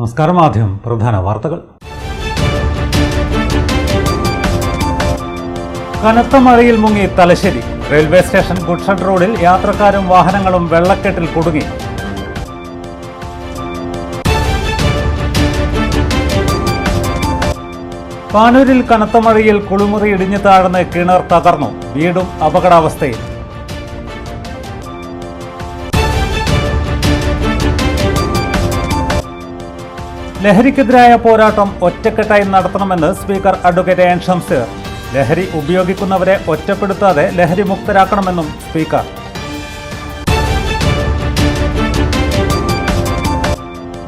നമസ്കാരം. ആദ്യം പ്രധാന വാർത്തകൾ. കനത്ത മഴയിൽ മുങ്ങി തലശ്ശേരി. റെയിൽവേ സ്റ്റേഷൻ ഗുഡ്ഷെഡ് റോഡിൽ യാത്രക്കാരും വാഹനങ്ങളും വെള്ളക്കെട്ടിൽ കുടുങ്ങി. പാനൂരിൽ കനത്ത മഴയിൽ കുളിമുറി ഇടിഞ്ഞു താഴ്ന്ന് കിണർ തകർന്നു. വീടും അപകടാവസ്ഥയിൽ. ലഹരിക്കെതിരായ പോരാട്ടം ഒറ്റക്കെട്ടായി നടത്തണമെന്ന് സ്പീക്കർ അഡ്വക്കേറ്റ് എൻ ഷംസീർ. ലഹരി ഉപയോഗിക്കുന്നവരെ ഒറ്റപ്പെടുത്താതെ ലഹരി മുക്തരാക്കണമെന്നും സ്പീക്കർ.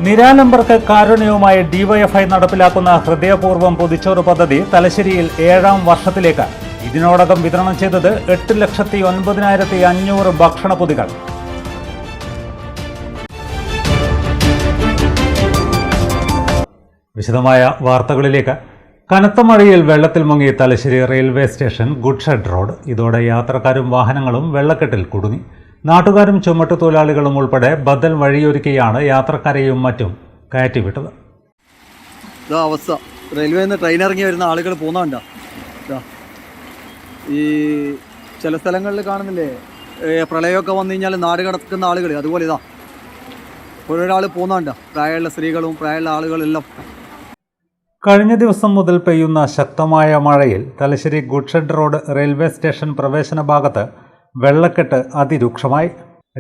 നിരാലംബർക്ക് കാരുണ്യവുമായി ഡിവൈഎഫ്ഐ നടപ്പിലാക്കുന്ന ഹൃദയപൂർവ്വം പൊതിച്ചോറ് പദ്ധതി തലശ്ശേരിയിൽ 7ാം വർഷത്തിലേക്ക്. ഇതിനോടകം വിതരണം ചെയ്തത് 8,09,500 ഭക്ഷണ പൊതികൾ. വിശദമായ വാർത്തകളിലേക്ക്. കനത്ത മഴയിൽ വെള്ളത്തിൽ മുങ്ങി Thalassery railway station goods shed road. ഇതോടെ യാത്രക്കാരും വാഹനങ്ങളും വെള്ളക്കെട്ടിൽ കുടുങ്ങി. നാട്ടുകാരും ചുമട്ടുതൊഴിലാളികളും ഉൾപ്പെടെ ബദൽ വഴിയൊരുക്കിയാണ് യാത്രക്കാരെയും മറ്റും കയറ്റിവിട്ടത്. ഇതാ അവസ്ഥ. റെയിൽവേയിൽ നിന്ന് ട്രെയിൻ ഇറങ്ങി വരുന്ന ആളുകൾ പോകുന്നുണ്ടോ? ഈ ചില സ്ഥലങ്ങളിൽ കാണുന്നില്ലേ, പ്രളയമൊക്കെ വന്നു കഴിഞ്ഞാൽ നാട് കിടക്കുന്ന ആളുകൾ, അതുപോലെ ഇതാ ഒരാൾ പോകുന്നുണ്ടോ? പ്രായമുള്ള സ്ത്രീകളും പ്രായമുള്ള ആളുകളെല്ലാം. കഴിഞ്ഞ ദിവസം മുതൽ പെയ്യുന്ന ശക്തമായ മഴയിൽ Thalassery goods shed road railway station പ്രവേശന ഭാഗത്ത് വെള്ളക്കെട്ട് അതിരൂക്ഷമായി.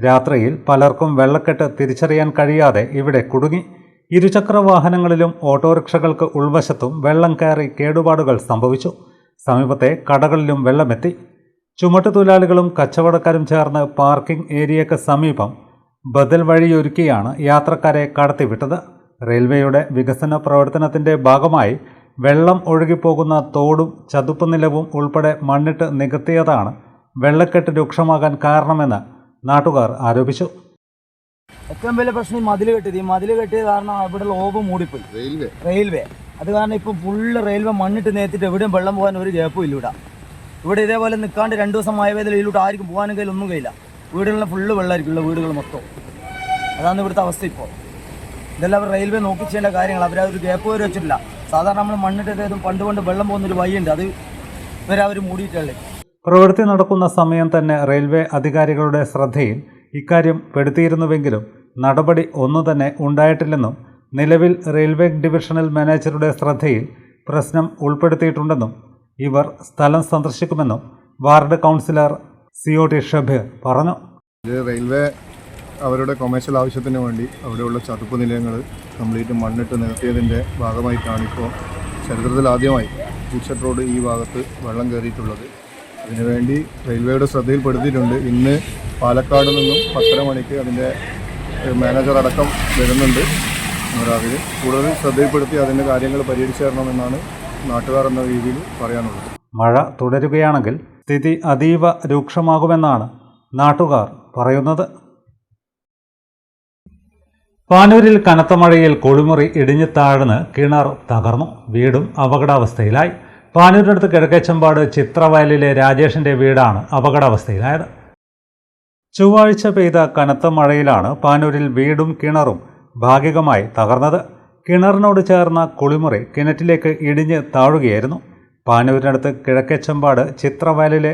രാത്രിയിൽ പലർക്കും വെള്ളക്കെട്ട് തിരിച്ചറിയാൻ കഴിയാതെ ഇവിടെ കുടുങ്ങി. ഇരുചക്ര വാഹനങ്ങളിലും ഓട്ടോറിക്ഷകൾക്ക് ഉൾവശത്തും വെള്ളം കയറി കേടുപാടുകൾ സംഭവിച്ചു. സമീപത്തെ കടകളിലും വെള്ളമെത്തി. ചുമട്ടുതൊഴിലാളികളും കച്ചവടക്കാരും ചേർന്ന് പാർക്കിംഗ് ഏരിയയ്ക്ക് സമീപം ബദൽ വഴിയൊരുക്കിയാണ് യാത്രക്കാരെ കടത്തിവിട്ടത്. റെയിൽവേയുടെ വികസന പ്രവർത്തനത്തിന്റെ ഭാഗമായി വെള്ളം ഒഴുകിപ്പോകുന്ന തോടും ചതുപ്പ് നിലവും ഉൾപ്പെടെ മണ്ണിട്ട് നികത്തിയതാണ് വെള്ളക്കെട്ട് രൂക്ഷമാകാൻ കാരണമെന്ന് നാട്ടുകാർ ആരോപിച്ചു. ഏറ്റവും വലിയ പ്രശ്നം ഈ മതിൽ കെട്ടിയത് കാരണം ഇവിടെ ലോബ് മൂടിപ്പോയി റെയിൽവേ. അത് കാരണം ഇപ്പം ഫുള്ള് റെയിൽവേ മണ്ണിട്ട് നേത്തിട്ട് എവിടെയും വെള്ളം പോകാൻ ഒരു ഗ്യാപ്പും ഇല്ല. ഇവിടെ ഇതേപോലെ നിൽക്കാണ്ട് 2 ദിവസം മഴ ഇതിലൂടെ ആർക്കും പോകാനും കയ്യിൽ ഒന്നും കഴിയില്ല. വീടുകളിൽ ഫുള്ള് വെള്ളമായിരിക്കും, വീടുകൾ മൊത്തം. അതാണ് ഇവിടുത്തെ അവസ്ഥ. ഇപ്പോൾ ഇതെല്ലാം റെയിൽവേ നോക്കി ചെയ്യേണ്ട കാര്യങ്ങൾ. അവരൊരു ഗ്യാപ്പ് വരെ വെച്ചിട്ടില്ല. സാധാരണ നമ്മൾ മണ്ണിട്ടതും പണ്ട് വെള്ളം പോകുന്നൊരു വഴിയുണ്ട്, അത് ഇവരെ അവർ മൂടിയിട്ടുള്ളത്. പ്രവൃത്തി നടക്കുന്ന സമയം തന്നെ റെയിൽവേ അധികാരികളുടെ ശ്രദ്ധയിൽ ഇക്കാര്യം പെടുത്തിയിരുന്നുവെങ്കിലും നടപടി ഒന്നു തന്നെ ഉണ്ടായിട്ടില്ലെന്നും നിലവിൽ റെയിൽവേ ഡിവിഷണൽ മാനേജറുടെ ശ്രദ്ധയിൽ പ്രശ്നം ഉൾപ്പെടുത്തിയിട്ടുണ്ടെന്നും ഇവർ സ്ഥലം സന്ദർശിക്കുമെന്നും വാർഡ് കൗൺസിലർ COT ഷബീർ പറഞ്ഞു. റെയിൽവേ അവരുടെ കൊമേഴ്ഷ്യൽ ആവശ്യത്തിന് വേണ്ടി അവിടെയുള്ള ചതുപ്പ് നിലയങ്ങൾ കംപ്ലീറ്റ് മണ്ണിട്ട് നികത്തിയതിൻ്റെ ഭാഗമായിട്ടാണ് ഇപ്പോൾ ചരിത്രത്തിലാദ്യമായി ഗുഡ്ഷെഡ് റോഡ് ഈ ഭാഗത്ത് വെള്ളം കയറിയിട്ടുള്ളത്. അതിനുവേണ്ടി റെയിൽവേയുടെ ശ്രദ്ധയിൽപ്പെടുത്തിയിട്ടുണ്ട്. ഇന്ന് പാലക്കാട് നിന്നും 10:30 മണിക്ക് അതിൻ്റെ മാനേജർ അടക്കം വരുന്നുണ്ട്. രാവിലെ കൂടുതൽ ശ്രദ്ധയിൽപ്പെടുത്തി അതിൻ്റെ കാര്യങ്ങൾ പരിഹരിച്ചു തരണമെന്നാണ് നാട്ടുകാർ എന്ന രീതിയിൽ പറയാനുള്ളത്. മഴ തുടരുകയാണെങ്കിൽ സ്ഥിതി അതീവ രൂക്ഷമാകുമെന്നാണ് നാട്ടുകാർ പറയുന്നത്. പാനൂരിൽ കനത്ത മഴയിൽ കുളിമുറി ഇടിഞ്ഞു താഴ്ന്ന് കിണർ തകർന്നു. വീടും അപകടാവസ്ഥയിലായി. പാനൂരിനടുത്ത് കിഴക്കേച്ചമ്പാട് ചിത്രവയലിലെ രാജേഷിന്റെ വീടാണ് അപകടാവസ്ഥയിലായത്. ചൊവ്വാഴ്ച പെയ്ത കനത്ത മഴയിലാണ് പാനൂരിൽ വീടും കിണറും ഭാഗികമായി തകർന്നത്. കിണറിനോട് ചേർന്ന കുളിമുറി കിണറ്റിലേക്ക് ഇടിഞ്ഞ് താഴുകയായിരുന്നു. പാനൂരിനടുത്ത് കിഴക്കേച്ചമ്പാട് ചിത്രവയലിലെ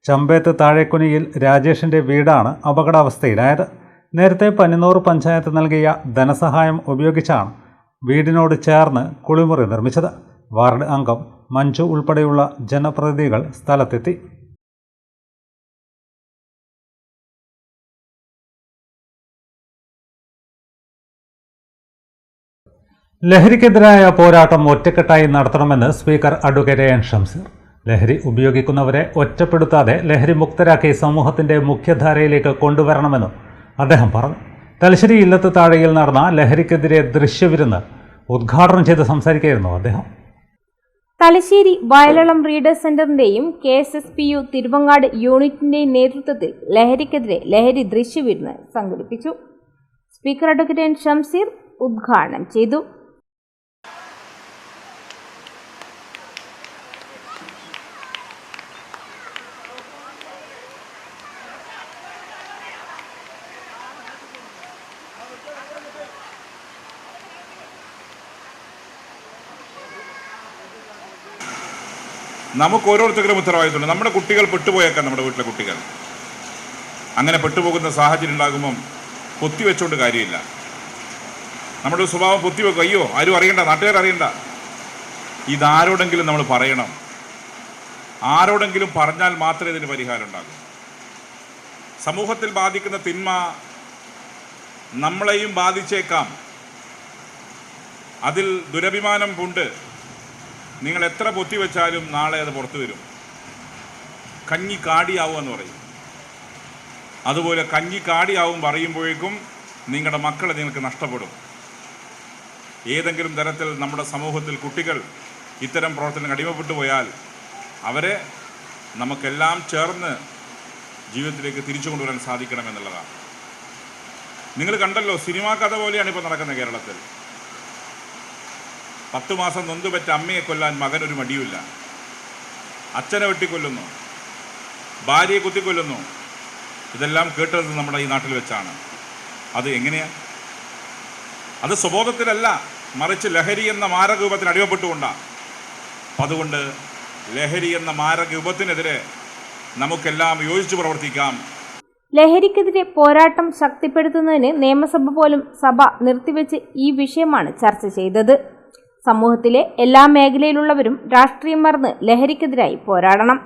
ചമ്പേത്ത് താഴേക്കുനിയിൽ രാജേഷിന്റെ വീടാണ് അപകടാവസ്ഥയിലായത്. നേരത്തെ പന്നിനൂർ പഞ്ചായത്ത് നൽകിയ ധനസഹായം ഉപയോഗിച്ചാണ് വീടിനോട് ചേർന്ന് കുളിമുറി നിർമ്മിച്ചത്. വാർഡ് അംഗം മഞ്ജു ഉൾപ്പെടെയുള്ള ജനപ്രതിനിധികൾ സ്ഥലത്തെത്തി. ലഹരിക്കെതിരായ പോരാട്ടം ഒറ്റക്കെട്ടായി നടത്തണമെന്ന് സ്പീക്കർ അഡ്വക്കേറ്റ് എൻ ഷംസീർ. ലഹരി ഉപയോഗിക്കുന്നവരെ ഒറ്റപ്പെടുത്താതെ ലഹരി മുക്തരാക്കി സമൂഹത്തിന്റെ മുഖ്യധാരയിലേക്ക് കൊണ്ടുവരണമെന്നും അദ്ദേഹം പറഞ്ഞു. തലശ്ശേരി ഇല്ലത്ത് താഴെയിൽ നടന്ന ലഹരിക്കെതിരെ ദൃശ്യവിരുന്ന് ഉദ്ഘാടനം ചെയ്ത് സംസാരിക്കുകയായിരുന്നു അദ്ദേഹം. തലശ്ശേരി വയലളം റീഡേഴ്സ് സെന്ററിന്റെയും KSSPU തിരുവങ്ങാട് യൂണിറ്റിന്റെയും നേതൃത്വത്തിൽ ലഹരിക്കെതിരെ ലഹരി ദൃശ്യവിരുന്ന് സംഘടിപ്പിച്ചു. സ്പീക്കർ അഡ്വക്കേറ്റ് എൻ ഷംസീർ ഉദ്ഘാടനം ചെയ്തു. നമുക്ക് ഓരോരുത്തർക്കും ഉത്തരവാദിത്തമുണ്ട്. നമ്മുടെ കുട്ടികൾ പെട്ടുപോയേക്കാം, നമ്മുടെ വീട്ടിലെ കുട്ടികൾ. അങ്ങനെ പെട്ടുപോകുന്ന സാഹചര്യം ഉണ്ടാകുമ്പം പൊത്തിവെച്ചുകൊണ്ട് കാര്യമില്ല. നമ്മുടെ സ്വഭാവം പൊത്തിവെക്കും. അയ്യോ ആരും അറിയണ്ട, നാട്ടുകാർ അറിയണ്ട. ഇതാരോടെങ്കിലും നമ്മൾ പറയണം. ആരോടെങ്കിലും പറഞ്ഞാൽ മാത്രമേ ഇതിന് പരിഹാരം ഉണ്ടാകൂ. സമൂഹത്തിൽ ബാധിക്കുന്ന തിന്മ നമ്മളെയും ബാധിച്ചേക്കാം. അതിൽ ദുരഭിമാനം കൊണ്ട് നിങ്ങൾ എത്ര പൊത്തിവെച്ചാലും നാളെ അത് പുറത്തു വരും. കഞ്ഞി കാടിയാവും എന്ന് പറയും. അതുപോലെ കഞ്ഞി കാടിയാവും പറയുമ്പോഴേക്കും നിങ്ങളുടെ മക്കളെ നിങ്ങൾക്ക് നഷ്ടപ്പെടും. ഏതെങ്കിലും തരത്തിൽ നമ്മുടെ സമൂഹത്തിൽ കുട്ടികൾ ഇത്തരം പ്രവർത്തനങ്ങൾ അടിമപ്പെട്ടു പോയാൽ അവരെ നമുക്കെല്ലാം ചേർന്ന് ജീവിതത്തിലേക്ക് തിരിച്ചു കൊണ്ടുവരാൻ സാധിക്കണമെന്നുള്ളതാണ്. നിങ്ങൾ കണ്ടല്ലോ, സിനിമാ കഥ പോലെയാണ് ഇപ്പോൾ നടക്കുന്നത് കേരളത്തിൽ. 10 മാസം നൊന്തുപറ്റ അമ്മയെ കൊല്ലാൻ മകനൊരു മടിയുമില്ല. അച്ഛനെ വെട്ടിക്കൊല്ലുന്നു, ഭാര്യയെ കുത്തിക്കൊല്ലുന്നു. ഇതെല്ലാം കേട്ടത് നമ്മുടെ ഈ നാട്ടിൽ വെച്ചാണ്. അത് എങ്ങനെയാണ്? അത് സ്വബോധത്തിലല്ല, മറിച്ച് ലഹരി എന്ന മാരകരൂപത്തിന് അടിമപ്പെട്ടുകൊണ്ടാണ്. അതുകൊണ്ട് ലഹരി എന്ന മാരകരൂപത്തിനെതിരെ നമുക്കെല്ലാം യോജിച്ച് പ്രവർത്തിക്കാം. ലഹരിക്കെതിരെ പോരാട്ടം ശക്തിപ്പെടുത്തുന്നതിന് നിയമസഭ പോലും സഭ നിർത്തിവെച്ച് ഈ വിഷയമാണ് ചർച്ച ചെയ്തത്. സമൂഹത്തിലെ എല്ലാ മേഖലയിലുള്ളവരും രാഷ്ട്രീയം മറന്ന് ലഹരിക്കെതിരായി പോരാടണം.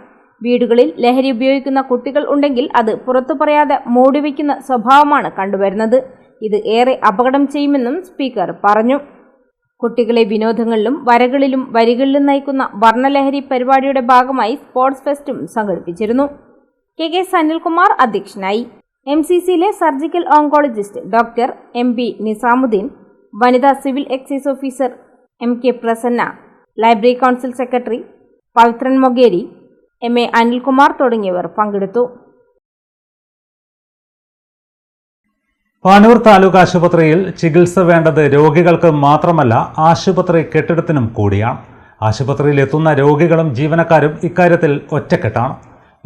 വീടുകളിൽ ലഹരി ഉപയോഗിക്കുന്ന കുട്ടികൾ ഉണ്ടെങ്കിൽ അത് പുറത്തു പറയാതെ മൂടിവെക്കുന്ന സ്വഭാവമാണ് കണ്ടുവരുന്നത്. ഇത് ഏറെ അപകടം ചെയ്യുമെന്നും സ്പീക്കർ പറഞ്ഞു. കുട്ടികളെ വിനോദങ്ങളിലും വരകളിലും വരികളിലും നയിക്കുന്ന വർണ്ണലഹരി പരിപാടിയുടെ ഭാഗമായി സ്പോർട്സ് ഫെസ്റ്റും സംഘടിപ്പിച്ചിരുന്നു. കെ സനിൽകുമാർ അധ്യക്ഷനായി. MCCയിലെ surgical oncologist doctor MB Nizamuddin, വനിതാ civil excise officer MK Prasanna, library council secretary Pavithran Mogeri, MA Anilkumar തുടങ്ങിയവർ പങ്കെടുത്തു. പാനൂർ താലൂക്ക് ആശുപത്രിയിൽ ചികിത്സ വേണ്ടത് രോഗികൾക്ക് മാത്രമല്ല, ആശുപത്രി കെട്ടിടത്തിനും കൂടിയാണ്. ആശുപത്രിയിൽ എത്തുന്ന രോഗികളും ജീവനക്കാരും ഇക്കാര്യത്തിൽ ഒറ്റക്കെട്ടാണ്.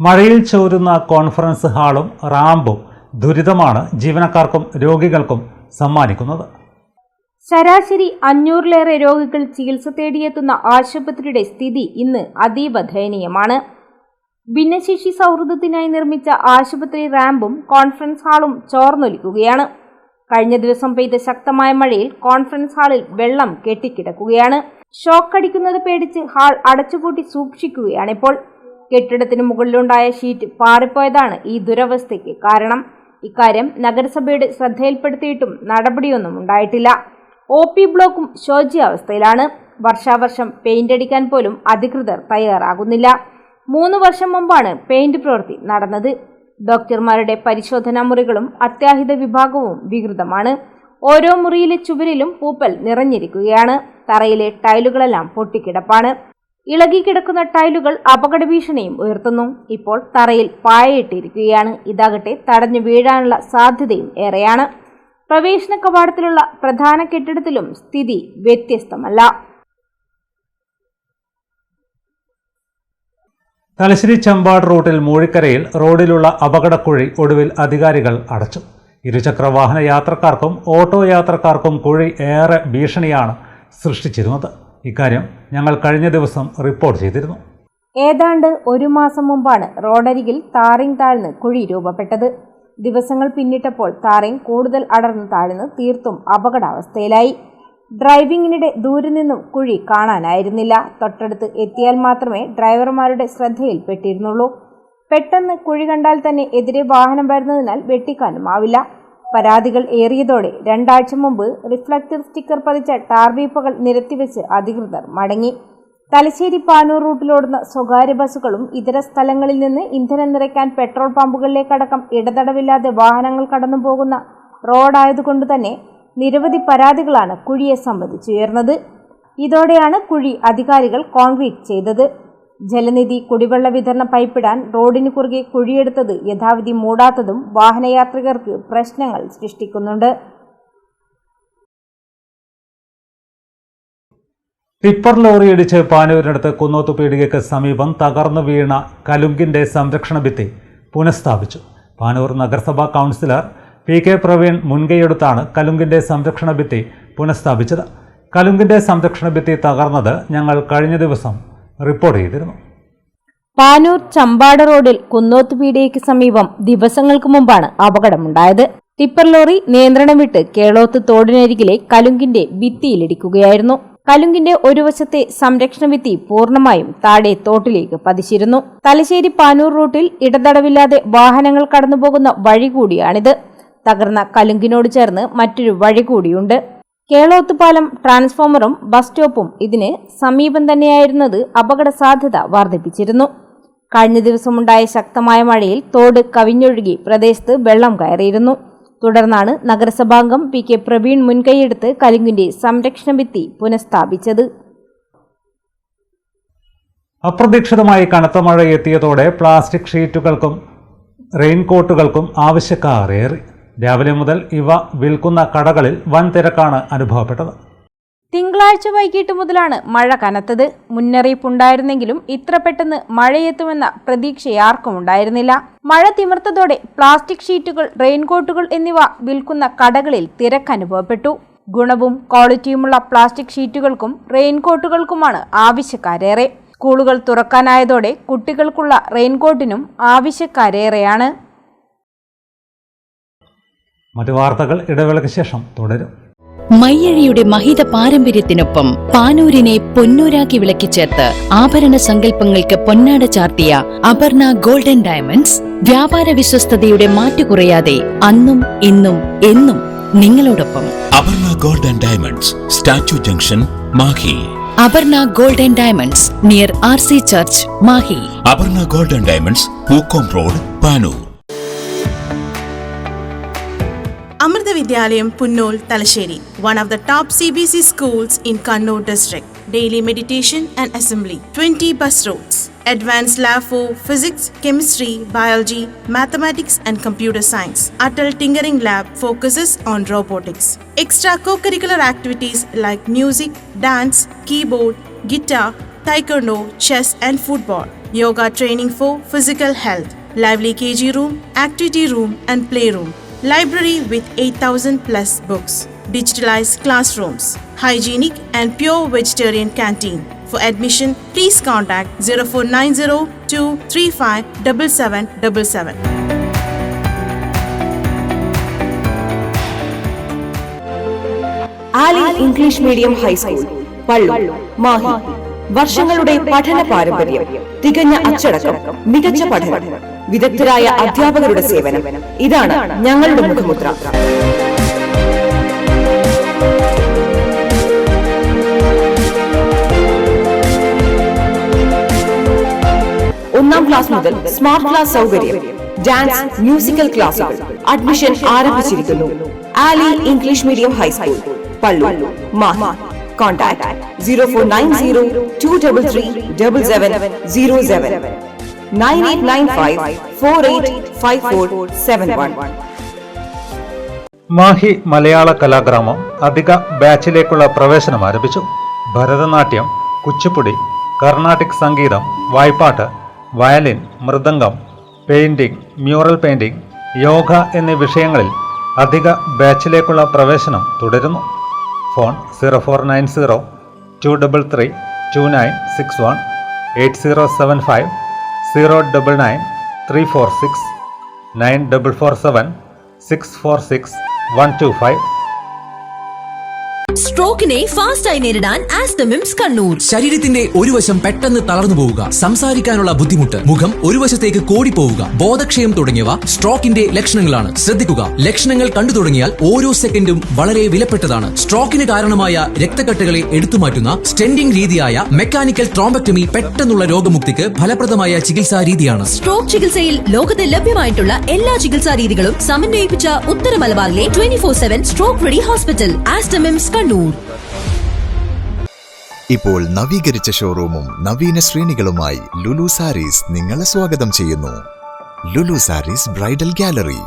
മഴയിൽ ചോരുന്ന കോൺഫറൻസ് ഹാളും റാമ്പും ദുരിതമാണ് ജീവനക്കാർക്കും രോഗികൾക്കും സമ്മാനിക്കുന്നത്. ശരാശരി 500-ലേറെ രോഗികൾ ചികിത്സ തേടിയെത്തുന്ന ആശുപത്രിയുടെ സ്ഥിതി ഇന്ന് അതീവ ദയനീയമാണ്. ഭിന്നശേഷി സൗഹൃദത്തിനായി നിർമ്മിച്ച ആശുപത്രി റാമ്പും കോൺഫറൻസ് ഹാളും ചോർന്നൊലിക്കുകയാണ്. കഴിഞ്ഞ ദിവസം പെയ്ത ശക്തമായ മഴയിൽ കോൺഫറൻസ് ഹാളിൽ വെള്ളം കെട്ടിക്കിടക്കുകയാണ്. ഷോക്കടിക്കുന്നത് പേടിച്ച് ഹാൾ അടച്ചുപൂട്ടി സൂക്ഷിക്കുകയാണിപ്പോൾ. കെട്ടിടത്തിന് മുകളിലുണ്ടായ ഷീറ്റ് പാറിപ്പോയതാണ് ഈ ദുരവസ്ഥയ്ക്ക് കാരണം. ഇക്കാര്യം നഗരസഭയുടെ ശ്രദ്ധയിൽപ്പെടുത്തിയിട്ടും നടപടിയൊന്നും ഉണ്ടായിട്ടില്ല. OP ബ്ലോക്കും ശോച്യാവസ്ഥയിലാണ്. വർഷാവർഷം പെയിന്റ് അടിക്കാൻ പോലും അധികൃതർ തയ്യാറാകുന്നില്ല. 3 വർഷം മുമ്പാണ് പെയിന്റ് പ്രവൃത്തി നടന്നത്. ഡോക്ടർമാരുടെ പരിശോധനാ മുറികളും അത്യാഹിത വിഭാഗവും വികൃതമാണ്. ഓരോ മുറിയിലെ ചുവരിലും പൂപ്പൽ നിറഞ്ഞിരിക്കുകയാണ്. തറയിലെ ടൈലുകളെല്ലാം പൊട്ടിക്കിടപ്പാണ്. ഇളകിക്കിടക്കുന്ന ടൈലുകൾ അപകട ഭീഷണിയും ഉയർത്തുന്നു. ഇപ്പോൾ തറയിൽ പായയിട്ടിരിക്കുകയാണ്. ഇതാകട്ടെ തടഞ്ഞു വീഴാനുള്ള സാധ്യതയും ഏറെയാണ്. പ്രവേശന കവാടത്തിലുള്ള പ്രധാന കെട്ടിടത്തിലും സ്ഥിതി വ്യത്യസ്തമല്ല. തലശ്ശേരി ചമ്പാട് റൂട്ടിൽ മൂഴിക്കരയിൽ റോഡിലുള്ള അപകടക്കുഴി ഒടുവിൽ അധികാരികൾ അടച്ചു. ഇരുചക്രവാഹന യാത്രക്കാർക്കും ഓട്ടോ യാത്രക്കാർക്കും കുഴി ഏറെ ഭീഷണിയാണ് സൃഷ്ടിച്ചിരുന്നത്. ഇക്കാര്യം ഞങ്ങൾ കഴിഞ്ഞ ദിവസം റിപ്പോർട്ട് ചെയ്തിരുന്നു. ഏതാണ്ട് 1 മാസം മുമ്പാണ് റോഡരികിൽ താറിങ് താഴ്ന്ന് കുഴി രൂപപ്പെട്ടത്. ദിവസങ്ങൾ പിന്നിട്ടപ്പോൾ താറിങ് കൂടുതൽ അടർന്നു താഴ്ന്ന് തീർത്തും അപകടാവസ്ഥയിലായി. ഡ്രൈവിംഗിനിടെ ദൂരെ നിന്നും കുഴി കാണാനായിരുന്നില്ല. തൊട്ടടുത്ത് എത്തിയാൽ മാത്രമേ ഡ്രൈവർമാരുടെ ശ്രദ്ധയിൽപ്പെട്ടിരുന്നുള്ളൂ. പെട്ടെന്ന് കുഴി കണ്ടാൽ തന്നെ എതിരെ വാഹനം വരുന്നതിനാൽ വെട്ടിക്കാനുമാവില്ല. പരാതികൾ ഏറിയതോടെ 2 ആഴ്ച മുമ്പ് റിഫ്ലക്ടർ സ്റ്റിക്കർ പതിച്ച ടാർബീപ്പകൾ നിരത്തിവെച്ച് അധികൃതർ മടങ്ങി. തലശ്ശേരി പാനൂർ റൂട്ടിലോടുന്ന സ്വകാര്യ ബസ്സുകളും ഇതര സ്ഥലങ്ങളിൽ നിന്ന് ഇന്ധനം നിറയ്ക്കാൻ പെട്രോൾ പമ്പുകളിലേക്കടക്കം ഇടതടവില്ലാതെ വാഹനങ്ങൾ കടന്നുപോകുന്ന റോഡായതുകൊണ്ട് തന്നെ നിരവധി പരാതികളാണ് കുഴിയെ സംബന്ധിച്ചുയർന്നത്. ഇതോടെയാണ് കുഴി അധികാരികൾ കോൺക്രീറ്റ് ചെയ്തത്. ജലനിധി കുടിവെള്ള വിതരണ പൈപ്പിടാൻ റോഡിന് കുറുകെ കുഴിയെടുത്തത് യഥാവിധി മൂടാത്തതും വാഹനയാത്രികർക്ക് പ്രശ്നങ്ങൾ സൃഷ്ടിക്കുന്നുണ്ട്. ടിപ്പർ ലോറിയിടിച്ച് പാനൂരിനടുത്ത് കുന്നോത്ത് പീടികയ്ക്ക് സമീപം തകർന്നു വീണ കലുങ്കിന്റെ സംരക്ഷണ ഭിത്തി പുനഃസ്ഥാപിച്ചു. പാനൂർ നഗരസഭാ കൗൺസിലർ PK പ്രവീൺ മുൻകൈയെടുത്താണ് കലുങ്കിന്റെ സംരക്ഷണ ഭിത്തി പുനഃസ്ഥാപിച്ചത്. കലുങ്കിന്റെ സംരക്ഷണ ഭിത്തി തകർന്നത് ഞങ്ങൾ കഴിഞ്ഞ ദിവസം റിപ്പോർട്ട് ചെയ്തിരുന്നു. പാനൂർ ചമ്പാട് റോഡിൽ കുന്നോത്തുപീടിയയ്ക്ക് സമീപം ദിവസങ്ങൾക്ക് മുമ്പാണ് അപകടമുണ്ടായത്. ടിപ്പർ ലോറി നിയന്ത്രണം വിട്ട് കേളോത്ത് തോടിനരികിലെ കലുങ്കിന്റെ ഭിത്തിയിലിടിക്കുകയായിരുന്നു. കലുങ്കിന്റെ ഒരു വശത്തെ സംരക്ഷണ ഭിത്തി പൂർണ്ണമായും താഴെ തോട്ടിലേക്ക് പതിച്ചിരുന്നു. തലശ്ശേരി പാനൂർ റൂട്ടിൽ ഇടതടവില്ലാതെ വാഹനങ്ങൾ കടന്നുപോകുന്ന വഴി കൂടിയാണിത്. തകർന്ന കലുങ്കിനോട് ചേർന്ന് മറ്റൊരു വഴി കൂടിയുണ്ട്. കേളോത്ത് പാലം, ട്രാൻസ്ഫോമറും ബസ് സ്റ്റോപ്പും ഇതിന് സമീപം തന്നെയായിരുന്നത് അപകട സാധ്യത വർദ്ധിപ്പിച്ചിരുന്നു. കഴിഞ്ഞ ദിവസമുണ്ടായ ശക്തമായ മഴയിൽ തോട് കവിഞ്ഞൊഴുകി പ്രദേശത്ത് വെള്ളം കയറിയിരുന്നു. തുടർന്നാണ് നഗരസഭാംഗം പി.കെ. പ്രവീൺ മുൻകൈയെടുത്ത് കലുങ്കിന്റെ സംരക്ഷണ ഭിത്തി പുനഃസ്ഥാപിച്ചത്. അപ്രതീക്ഷിതമായി കനത്ത മഴ എത്തിയതോടെ പ്ലാസ്റ്റിക് ഷീറ്റുകൾക്കും റെയിൻകോട്ടുകൾക്കും ആവശ്യക്കാർ ഏറി. രാവിലെ മുതൽ ഇവ വിൽക്കുന്ന കടകളിൽ വൻ തിരക്കാണ് അനുഭവപ്പെട്ടത്. തിങ്കളാഴ്ച വൈകിട്ട് മുതലാണ് മഴ കനത്തത്. മുന്നറിയിപ്പുണ്ടായിരുന്നെങ്കിലും ഇത്ര പെട്ടെന്ന് മഴയെത്തുമെന്ന പ്രതീക്ഷയാർക്കും ഉണ്ടായിരുന്നില്ല. മഴ തിമിർത്തതോടെ പ്ലാസ്റ്റിക് ഷീറ്റുകൾ, റെയിൻകോട്ടുകൾ എന്നിവ വിൽക്കുന്ന കടകളിൽ തിരക്കനുഭവപ്പെട്ടു. ഗുണവും ക്വാളിറ്റിയുമുള്ള പ്ലാസ്റ്റിക് ഷീറ്റുകൾക്കും റെയിൻകോട്ടുകൾക്കുമാണ് ആവശ്യക്കാരേറെ. സ്കൂളുകൾ തുറക്കാനായതോടെ കുട്ടികൾക്കുള്ള റെയിൻകോട്ടിനും ആവശ്യക്കാരേറെയാണ്. മറ്റു വാർത്തകൾ ഇടവേളയ്ക്ക് ശേഷം തുടരും. മയ്യഴിയുടെ മഹിത പാരമ്പര്യത്തിനൊപ്പം പാനൂരിനെ പൊന്നൂരാക്കി വിളക്കിച്ചേർത്ത് ആഭരണ സങ്കല്പങ്ങൾക്ക് പൊന്നാട ചാർത്തിയ അപർണ ഗോൾഡൻ ഡയമണ്ട്സ് വ്യാപാര വിശ്വസ്തതയുടെ മാറ്റുകുറയാതെ അന്നും ഇന്നും എന്നും നിങ്ങളോടൊപ്പം. Aparna golden diamonds, statue junction, Mahe. Aparna golden diamonds near RC church, Mahe. Aparna golden diamonds, Pookkom road, Panoor. Amrita Vidyalayam, Punnol, Talasheri, one of the top CBC schools in Kannur district. Daily meditation and assembly. 20 bus routes. Advanced lab for physics, chemistry, biology, mathematics and computer science. Atal Tinkering Lab focuses on robotics. Extra co-curricular activities like music, dance, keyboard, guitar, taekwondo, chess and football. Yoga training for physical health. Lively KG room, activity room and playroom. Library with 8,000 plus books. Digitalized classrooms. Hygienic and pure vegetarian canteen. For admission, please contact 0490-235-7777. Ali English medium high school, Pallur, Mahe. വർഷങ്ങളുടെ പഠന പാരമ്പര്യം, തികഞ്ഞ അച്ചടക്കം, മികച്ച പഠനം, വിദഗ്ധരായ അധ്യാപകരുടെ സേവനം, ഇതാണ് ഞങ്ങളുടെ മുഖമുദ്ര. ഒന്നാം ക്ലാസ് മുതൽ സ്മാർട്ട് ക്ലാസ് സൗകര്യം, ഡാൻസ്, മ്യൂസിക്കൽ ക്ലാസുകൾ. അഡ്മിഷൻ ആരംഭിച്ചിരിക്കുന്നു. Ali English medium high school, Pallur, Mahe. Contact 0490-233-7707 9895-485471. Mahe Malayala Kalagramam അധിക ബാച്ചിലേക്കുള്ള പ്രവേശനം ആരംഭിച്ചു. ഭരതനാട്യം, കുച്ചിപ്പുടി, കർണാട്ടിക് സംഗീതം, വായ്പാട്ട്, വയലിൻ, മൃദംഗം, പെയിന്റിംഗ്, മ്യൂറൽ പെയിന്റിംഗ്, യോഗ എന്നീ വിഷയങ്ങളിൽ അധിക ബാച്ചിലേക്കുള്ള പ്രവേശനം തുടരുന്നു. ഫോൺ 0490-233-2961, 8075-099-346, 9447-646-125. സ്ട്രോക്കിനെ ഫാസ്റ്റായി നേരിടാൻ ആസ്റ്റമിംസ് കണ്ണൂർ. ശരീരത്തിന്റെ ഒരു വശം പെട്ടെന്ന് തളർന്നു പോവുക, സംസാരിക്കാനുള്ള ബുദ്ധിമുട്ട്, മുഖം ഒരു വശത്തേക്ക് കോടിപ്പോവുക, ബോധക്ഷയം തുടങ്ങിയവ സ്ട്രോക്കിന്റെ ലക്ഷണങ്ങളാണ്. ശ്രദ്ധിക്കുക, ലക്ഷണങ്ങൾ കണ്ടു തുടങ്ങിയാൽ ഓരോ സെക്കൻഡും വളരെ വിലപ്പെട്ടതാണ്. സ്ട്രോക്കിന് കാരണമായ രക്തക്കെട്ടുകളെ എടുത്തുമാറ്റുന്ന സ്റ്റെൻഡിംഗ് രീതിയായ മെക്കാനിക്കൽ ട്രോംബക്ടമി പെട്ടെന്നുള്ള രോഗമുക്തിക്ക് ഫലപ്രദമായ ചികിത്സാ രീതിയാണ്. സ്ട്രോക്ക് ചികിത്സയിൽ ലോകത്ത് ലഭ്യമായിട്ടുള്ള എല്ലാ ചികിത്സാ രീതികളും സമന്വയിപ്പിച്ച ഉത്തര മലബാറിലെ 24/7 stroke ready hospital Aster MIMS Kannur. ഇപ്പോൾ നവീകരിച്ച ഷോറൂമും നവീന ശ്രേണികളുമായി ലുലു സാരീസ് നിങ്ങളെ സ്വാഗതം ചെയ്യുന്നു. Lulu sarees bridal gallery.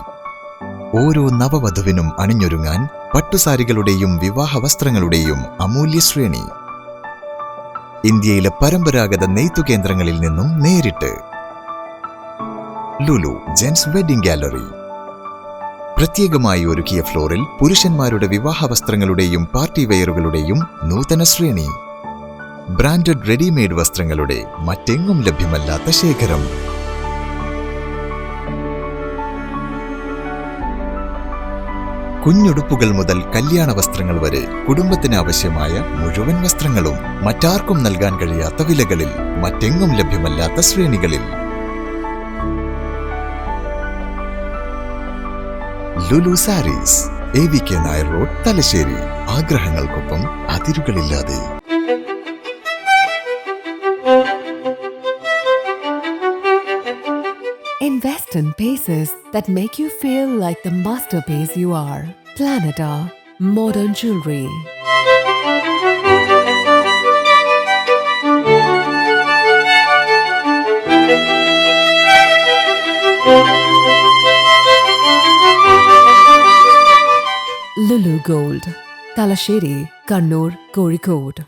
ഓരോ നവവധുവിനും അണിഞ്ഞൊരുങ്ങാൻ പട്ടുസാരികളുടെയും വിവാഹ വസ്ത്രങ്ങളുടെയും അമൂല്യ ശ്രേണി. ഇന്ത്യയിലെ പരമ്പരാഗത നെയ്ത്തു കേന്ദ്രങ്ങളിൽ നിന്നും നേരിട്ട്. Lulu gents wedding gallery. പ്രത്യേകമായി ഒരുക്കിയ ഫ്ലോറിൽ പുരുഷന്മാരുടെ വിവാഹ വസ്ത്രങ്ങളുടെയും പാർട്ടി വെയറുകളുടെയും നൂതന ശ്രേണി. ബ്രാൻഡഡ് റെഡിമെയ്ഡ് വസ്ത്രങ്ങളുടെ മറ്റെങ്ങും ലഭ്യമല്ലാത്ത ശേഖരം. കുഞ്ഞുടുപ്പുകൾ മുതൽ കല്യാണ വസ്ത്രങ്ങൾ വരെ കുടുംബത്തിന് ആവശ്യമായ മുഴുവൻ വസ്ത്രങ്ങളും മറ്റാർക്കും നൽകാൻ കഴിയാത്ത വിലകളിൽ, മറ്റെങ്ങും ലഭ്യമല്ലാത്ത ശ്രേണികളിൽ. Lulu Sarees, AVK Nair road, Thalassery. ആഗ്രഹങ്ങൾക്കൊപ്പം അതിരുകളില്ലാതെ. Invest in pieces that make you feel like the masterpiece you are. Planeta Modern Jewelry. Lulu Gold, Talasheri, Kannur, Kozhikode.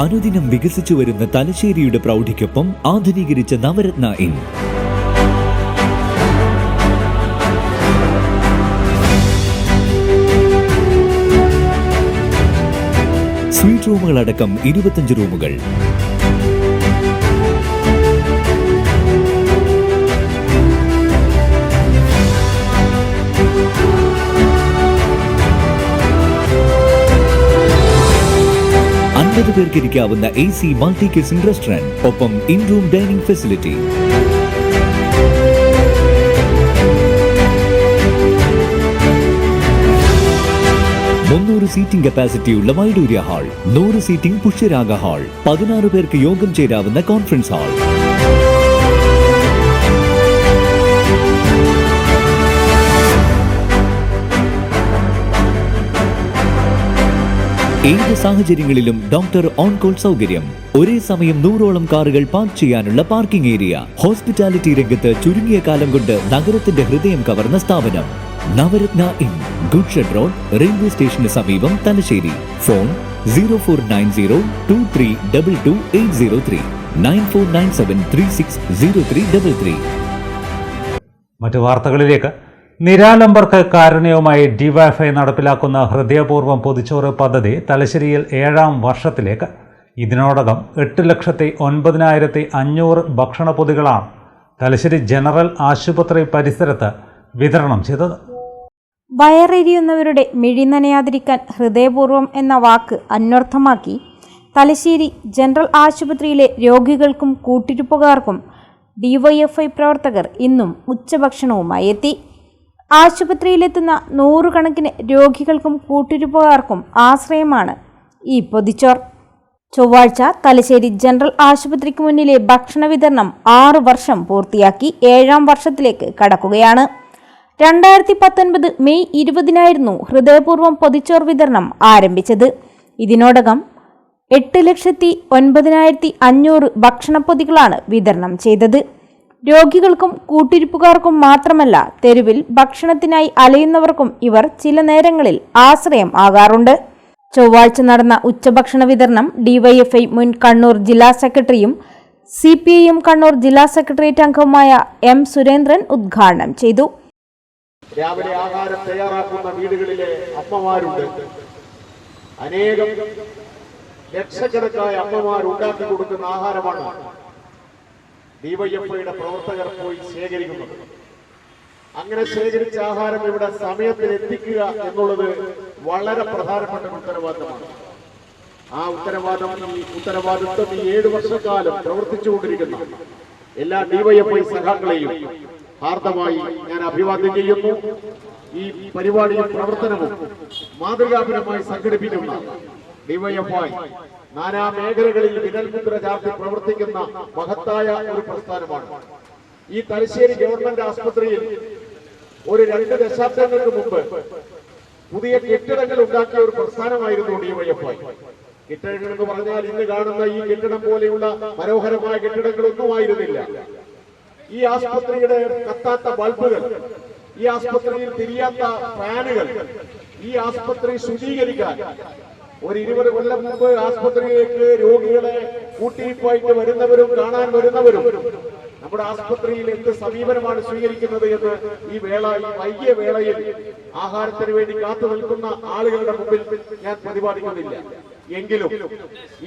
അനുദിനം വികസിച്ചു വരുന്ന തലശ്ശേരിയുടെ പ്രൗഢിക്കൊപ്പം ആധുനീകരിച്ച നവരത്ന ഇൻ. സ്വീറ്റ് റൂമുകളടക്കം 25 റൂമുകൾ. പേർക്ക് ഇരിക്കാവുന്ന AC മൾട്ടി കിച്ചൺ റെസ്റ്റോറന്റ്, ഒപ്പം in room dining facility. Seating കപ്പാസിറ്റിയുള്ള Vaidurya hall, 100 seating Pushyaraga hall, 16 പേർക്ക് യോഗം ചേരാവുന്ന കോൺഫറൻസ് ഹാൾ. ഏത് സാഹചര്യങ്ങളിലും ഡോക്ടർ ഓൺ കോൾ സൗകര്യം, ഒരേ സമയം 100ഓളം കാറുകൾ പാർക്ക് ചെയ്യാനുള്ള പാർക്കിംഗ് ഏരിയ. ഹോസ്പിറ്റാലിറ്റി രംഗത്ത് ചുരുങ്ങിയ കാലം കൊണ്ട് നഗരത്തിന്റെ ഹൃദയം കവർന്ന സ്ഥാപനം Navaratna inn, goods shed road, railway സ്റ്റേഷന് സമീപം, തലശ്ശേരി. ഫോൺ 049023228803, 9497360333. മറ്റു വാർത്തകളിലേക്ക്. നിരാലംബർക്ക് കാരുണ്യവുമായി ഡിവൈഎഫ്ഐ നടപ്പിലാക്കുന്ന ഹൃദയപൂർവ്വം പൊതിച്ചോറ് പദ്ധതി തലശ്ശേരിയിൽ 7ാം വർഷത്തിലേക്ക്. ഇതിനോടകം 8,09,500 ഭക്ഷണപ്പൊതികളാണ് തലശ്ശേരി ജനറൽ ആശുപത്രി പരിസരത്ത് വിതരണം ചെയ്തത്. വയറെരിയുന്നവരുടെ മിഴി നനയാതിരിക്കാൻ ഹൃദയപൂർവ്വം എന്ന വാക്ക് അന്വർത്ഥമാക്കി തലശ്ശേരി ജനറൽ ആശുപത്രിയിലെ രോഗികൾക്കും കൂട്ടിരിപ്പുകാർക്കും ഡിവൈഎഫ്ഐ പ്രവർത്തകർ ഇന്നും ഉച്ചഭക്ഷണവുമായി എത്തി. ആശുപത്രിയിലെത്തുന്ന 100 കണക്കിന് രോഗികൾക്കും കൂട്ടിരിപ്പുകാർക്കും ആശ്രയമാണ് ഈ പൊതിച്ചോർ. ചൊവ്വാഴ്ച തലശ്ശേരി ജനറൽ ആശുപത്രിക്ക് മുന്നിലെ ഭക്ഷണ വിതരണം 6 വർഷം പൂർത്തിയാക്കി 7ാം വർഷത്തിലേക്ക് കടക്കുകയാണ്. 2019 മെയ് 20-നായിരുന്നു ഹൃദയപൂർവ്വം പൊതിച്ചോർ വിതരണം ആരംഭിച്ചത്. ഇതിനോടകം 8,09,500 ഭക്ഷണപ്പൊതികളാണ് വിതരണം ചെയ്തത്. രോഗികൾക്കും കൂട്ടിരിപ്പുകാർക്കും മാത്രമല്ല, തെരുവിൽ ഭക്ഷണത്തിനായി അലയുന്നവർക്കും ഇവർ ചില നേരങ്ങളിൽ ആശ്രയം ആകാറുണ്ട്. ചൊവ്വാഴ്ച നടന്ന ഉച്ചഭക്ഷണ വിതരണം ഡിവൈഎഫ്ഐ മുൻ കണ്ണൂർ ജില്ലാ സെക്രട്ടറിയും CPIM കണ്ണൂർ ജില്ലാ സെക്രട്ടേറിയറ്റ് അംഗവുമായ M. സുരേന്ദ്രൻ ഉദ്ഘാടനം ചെയ്തു. രാവിലെ ആഹാരം തയ്യാറാക്കുന്ന വീടുകളിലെ അമ്മമാരുണ്ട്. അനേകം ലക്ഷക്കണക്കായ അമ്മമാർ ഉണ്ടാക്കി കൊടുക്കുന്ന ആഹാരമാണ് ഡിവൈഎഫ്ഐയുടെ പ്രവർത്തകർ പോയി ശേഖരിക്കുന്നത്. അങ്ങനെ ശേഖരിച്ച ആഹാരം ഇവിടെ സമയത്തിൽ എത്തിക്കുക എന്നുള്ളത് വളരെ പ്രധാനപ്പെട്ട ഉത്തരവാദിത്തമാണ്. ആ ഉത്തരവാദിത്വം ഈ 7 വർഷക്കാലം പ്രവർത്തിച്ചുകൊണ്ടിരിക്കുന്ന എല്ലാ ഡിവൈഎഫ്ഐ സഖാക്കളെയും ഹാർദമായി ഞാൻ അഭിവാദ്യം ചെയ്യുന്നു. ഈ പരിപാടിയും പ്രവർത്തനവും മാതൃകാപരമായി സംഘടിപ്പിക്കുന്ന ഡിവൈഎഫ്ഐ നാനാ മേഖലകളിൽ വിരൽമുദ്ര ചാർത്തി പ്രവർത്തിക്കുന്ന മഹത്തായ ഒരു പ്രസ്ഥാനമാണ്. ഈ തലശ്ശേരി ഗവൺമെന്റ് ആശുപത്രിയിൽ ഒരു 2 ദശാബ്ദങ്ങൾക്ക് മുമ്പ് പുതിയ കെട്ടിടങ്ങൾ ഉണ്ടാക്കിയ ഒരു പ്രസ്ഥാനമായിരുന്നു ഡിവൈഎഫ്ഐ. കെട്ടിടങ്ങൾ എന്ന് പറഞ്ഞാൽ ഇന്ന് കാണുന്ന ഈ കെട്ടിടം പോലെയുള്ള മനോഹരമായ കെട്ടിടങ്ങളൊന്നുമായിരുന്നില്ല. ഈ ആശുപത്രിയുടെ കത്താത്ത ബൾബുകൾ, ഈ ആശുപത്രിയിൽ തിരിയാത്ത ഫാനുകൾ, ഈ ആശുപത്രി ശുചീകരിക്കാൻ ഒരു 20 കൊല്ലം മുമ്പ് ആശുപത്രിയിലേക്ക് രോഗികളെ കൂട്ടിരിപ്പായിട്ട് വരുന്നവരും കാണാൻ വരുന്നവരും നമ്മുടെ ആസ്പത്രിയിൽ എന്ത് സമീപനമാണ് സ്വീകരിക്കുന്നത് എന്ന് ഈ വൈകിയ വേളയിൽ ആഹാരത്തിന് വേണ്ടി കാത്തു നിൽക്കുന്ന ആളുകളുടെ മുമ്പിൽ ഞാൻ പ്രതിപാദിക്കുന്നില്ല. എങ്കിലും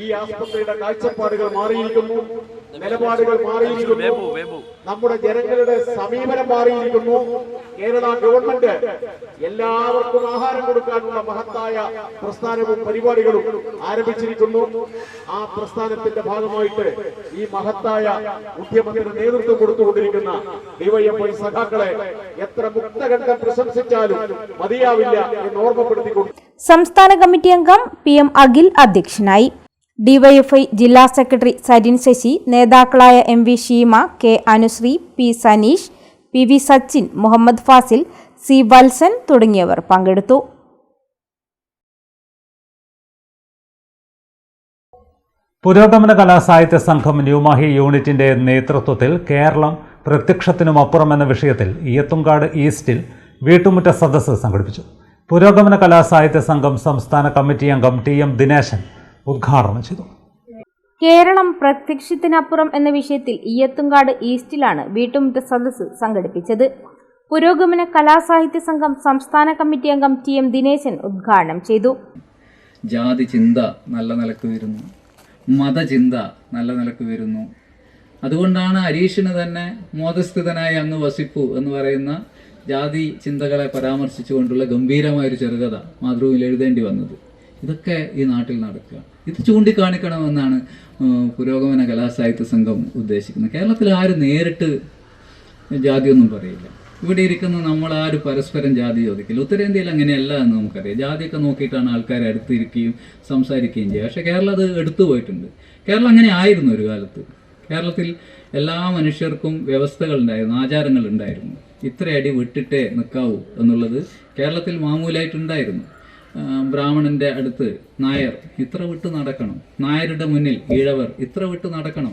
ഈ ആസ്പത്രിയുടെ കാഴ്ചപ്പാടുകൾ മാറിയിരിക്കുന്നു, നിലപാടുകൾ മാറിയിരിക്കുന്നു, നമ്മുടെ ജനങ്ങളുടെ സമീപനം മാറിയിരിക്കുന്നു. കേരള ഗവൺമെന്റ് എല്ലാവർക്കും ആഹാരം കൊടുക്കാനുള്ള മഹത്തായ പ്രസ്ഥാനവും പരിപാടികളും ആരംഭിച്ചിരിക്കുന്നു. ആ പ്രസ്ഥാനത്തിന്റെ ഭാഗമായിട്ട് ഈ മഹത്തായ ഉദ്യമത്തിന് നേതൃത്വം കൊടുത്തുകൊണ്ടിരിക്കുന്ന ഡിവൈഎഫ്ഐ സഖാക്കളെ എത്ര മുക്തകണ്ഠം പ്രശംസിച്ചാലും മതിയാവില്ല എന്ന് ഓർമ്മപ്പെടുത്തിക്കൊണ്ട് സംസ്ഥാന കമ്മിറ്റി അംഗം PM അഖിൽ അധ്യക്ഷനായി. ഡിവൈഎഫ്ഐ ജില്ലാ സെക്രട്ടറി സരിൻ ശശി, നേതാക്കളായ MV Sheema, K Anusree, P Saneesh, PV Sachin, Muhammad Fazil, C Valsan തുടങ്ങിയവർ പങ്കെടുത്തു. പുരോഗമന കലാസാഹിത്യ സംഘം ന്യൂമാഹി യൂണിറ്റിന്റെ നേതൃത്വത്തിൽ കേരളം പ്രത്യക്ഷത്തിനുമപ്പുറം എന്ന വിഷയത്തിൽ ഇയത്തുംകാട് ഈസ്റ്റിൽ വീട്ടുമുറ്റ സദസ്സ് സംഘടിപ്പിച്ചു. പുരോഗമന കലാസാഹിത്യ സംഘം സംസ്ഥാന കമ്മിറ്റി അംഗം TM ദിനേശൻ ഉദ്ഘാടനം ചെയ്തു. കേരളം പ്രത്യക്ഷത്തിനപ്പുറം എന്ന വിഷയത്തിൽ ഇയത്തുംകാട് ഈസ്റ്റിലാണ് വീട്ടുമുറ്റ സദസ്സ് സംഘടിപ്പിച്ചത്. പുരോഗമന കലാസാഹിത്യ സംഘം സംസ്ഥാന കമ്മിറ്റി അംഗം TM ദിനേശൻ ഉദ്ഘാടനം ചെയ്തു. ജാതി ചിന്ത നല്ല നിലക്ക് വരുന്നു, മതചിന്ത നല്ല നിലക്ക് വരുന്നു. അതുകൊണ്ടാണ് അരീഷിന് തന്നെ മോദസ്ഥിതനായ അങ്ങ് വസിപ്പു എന്ന് പറയുന്ന ജാതി ചിന്തകളെ പരാമർശിച്ചുകൊണ്ടുള്ള ഗംഭീരമായൊരു ചെറുകഥ മാതൃഭൂമിയിൽ എഴുതേണ്ടി വന്നത്. ഇതൊക്കെ ഈ നാട്ടിൽ നടക്കുക, ഇത് ചൂണ്ടിക്കാണിക്കണമെന്നാണ് പുരോഗമന കലാസാഹിത്യ സംഘം ഉദ്ദേശിക്കുന്നത്. കേരളത്തിൽ ആരും നേരിട്ട് ജാതിയൊന്നും പറയില്ല. ഇവിടെ ഇരിക്കുന്ന നമ്മളാരും പരസ്പരം ജാതി ചോദിക്കില്ല. ഉത്തരേന്ത്യയിൽ അങ്ങനെയല്ല എന്ന് നമുക്കറിയാം. ജാതിയൊക്കെ നോക്കിയിട്ടാണ് ആൾക്കാരെ അടുത്തിരിക്കുകയും സംസാരിക്കുകയും ചെയ്യുക. പക്ഷേ കേരളം അത് എടുത്തു പോയിട്ടുണ്ട്. കേരളം അങ്ങനെ ആയിരുന്നു ഒരു കാലത്ത്. കേരളത്തിൽ എല്ലാ മനുഷ്യർക്കും വ്യവസ്ഥകളുണ്ടായിരുന്നു, ആചാരങ്ങളുണ്ടായിരുന്നു. ഇത്ര അടി വിട്ടിട്ടേ നിൽക്കാവൂ എന്നുള്ളത് കേരളത്തിൽ മാമൂലായിട്ടുണ്ടായിരുന്നു. ബ്രാഹ്മണന്റെ അടുത്ത് നായർ ഇത്ര വിട്ട് നടക്കണം, നായരുടെ മുന്നിൽ ഈഴവർ ഇത്ര വിട്ട് നടക്കണം.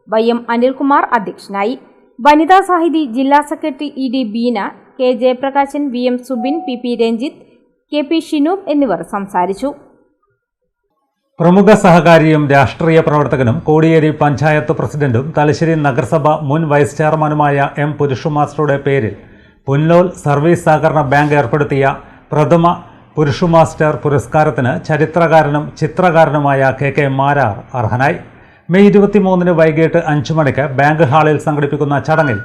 YM അനിൽകുമാർ അധ്യക്ഷനായി. വനിതാ സാഹിതി ജില്ലാ secretary ED Beena, K Jayaprakashan, VM Subin, PP Ranjith, KP Shinoob എന്നിവർ സംസാരിച്ചു. പ്രമുഖ സഹകാരിയും രാഷ്ട്രീയ പ്രവർത്തകനും കോടിയേരി പഞ്ചായത്ത് പ്രസിഡന്റും തലശ്ശേരി നഗരസഭ മുൻ വൈസ് ചെയർമാനുമായ M പുരുഷു മാസ്റ്ററുടെ പേരിൽ പുന്നോൽ സർവീസ് സഹകരണ ബാങ്ക് ഏർപ്പെടുത്തിയ പ്രഥമ പുരുഷു മാസ്റ്റർ പുരസ്കാരത്തിന് ചരിത്രകാരനും ചിത്രകാരനുമായ KK മാരാർ അർഹനായി. മെയ് 23 വൈകിട്ട് 5 മണിക്ക് ബാങ്ക് ഹാളിൽ സംഘടിപ്പിക്കുന്ന ചടങ്ങിൽ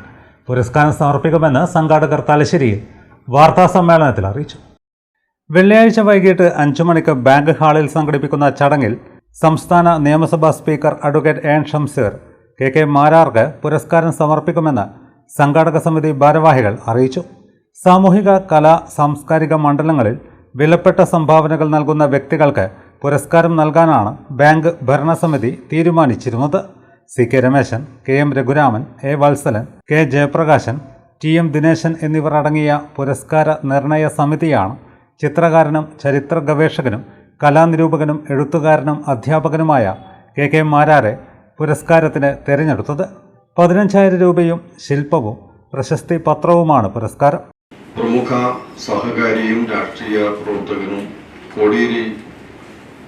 പുരസ്കാരം സമർപ്പിക്കുമെന്ന് സംഘാടകർ തലശ്ശേരിയിൽ വാർത്താസമ്മേളനത്തിൽ അറിയിച്ചു. വെള്ളിയാഴ്ച വൈകിട്ട് 5 മണിക്ക് ബാങ്ക് ഹാളിൽ സംഘടിപ്പിക്കുന്ന ചടങ്ങിൽ സംസ്ഥാന നിയമസഭാ speaker advocate AN Shamseer KK മാരാർക്ക് പുരസ്കാരം സമർപ്പിക്കുമെന്ന് സംഘാടക സമിതി ഭാരവാഹികൾ അറിയിച്ചു. സാമൂഹിക, കലാ, സാംസ്കാരിക മണ്ഡലങ്ങളിൽ വിലപ്പെട്ട സംഭാവനകൾ നൽകുന്ന വ്യക്തികൾക്ക് പുരസ്കാരം നൽകാനാണ് ബാങ്ക് ഭരണസമിതി തീരുമാനിച്ചിരുന്നത്. CK Rameshan, KM Raghuraman, A Valsalan, K Jayaprakashan, TM Dineshan എന്നിവർ അടങ്ങിയ പുരസ്കാര നിർണയ സമിതിയാണ് ചിത്രകാരനും ചരിത്ര ഗവേഷകനും കലാനിരൂപകനും എഴുത്തുകാരനും അധ്യാപകനുമായ KK മാരാരെ പുരസ്കാരത്തിന് തിരഞ്ഞെടുത്തത്. 15,000 രൂപയും ശില്പവും പ്രശസ്തി പത്രവുമാണ് പുരസ്കാരം. പ്രമുഖ സഹകാരിയും രാഷ്ട്രീയ പ്രവർത്തകനും കോടിയേരി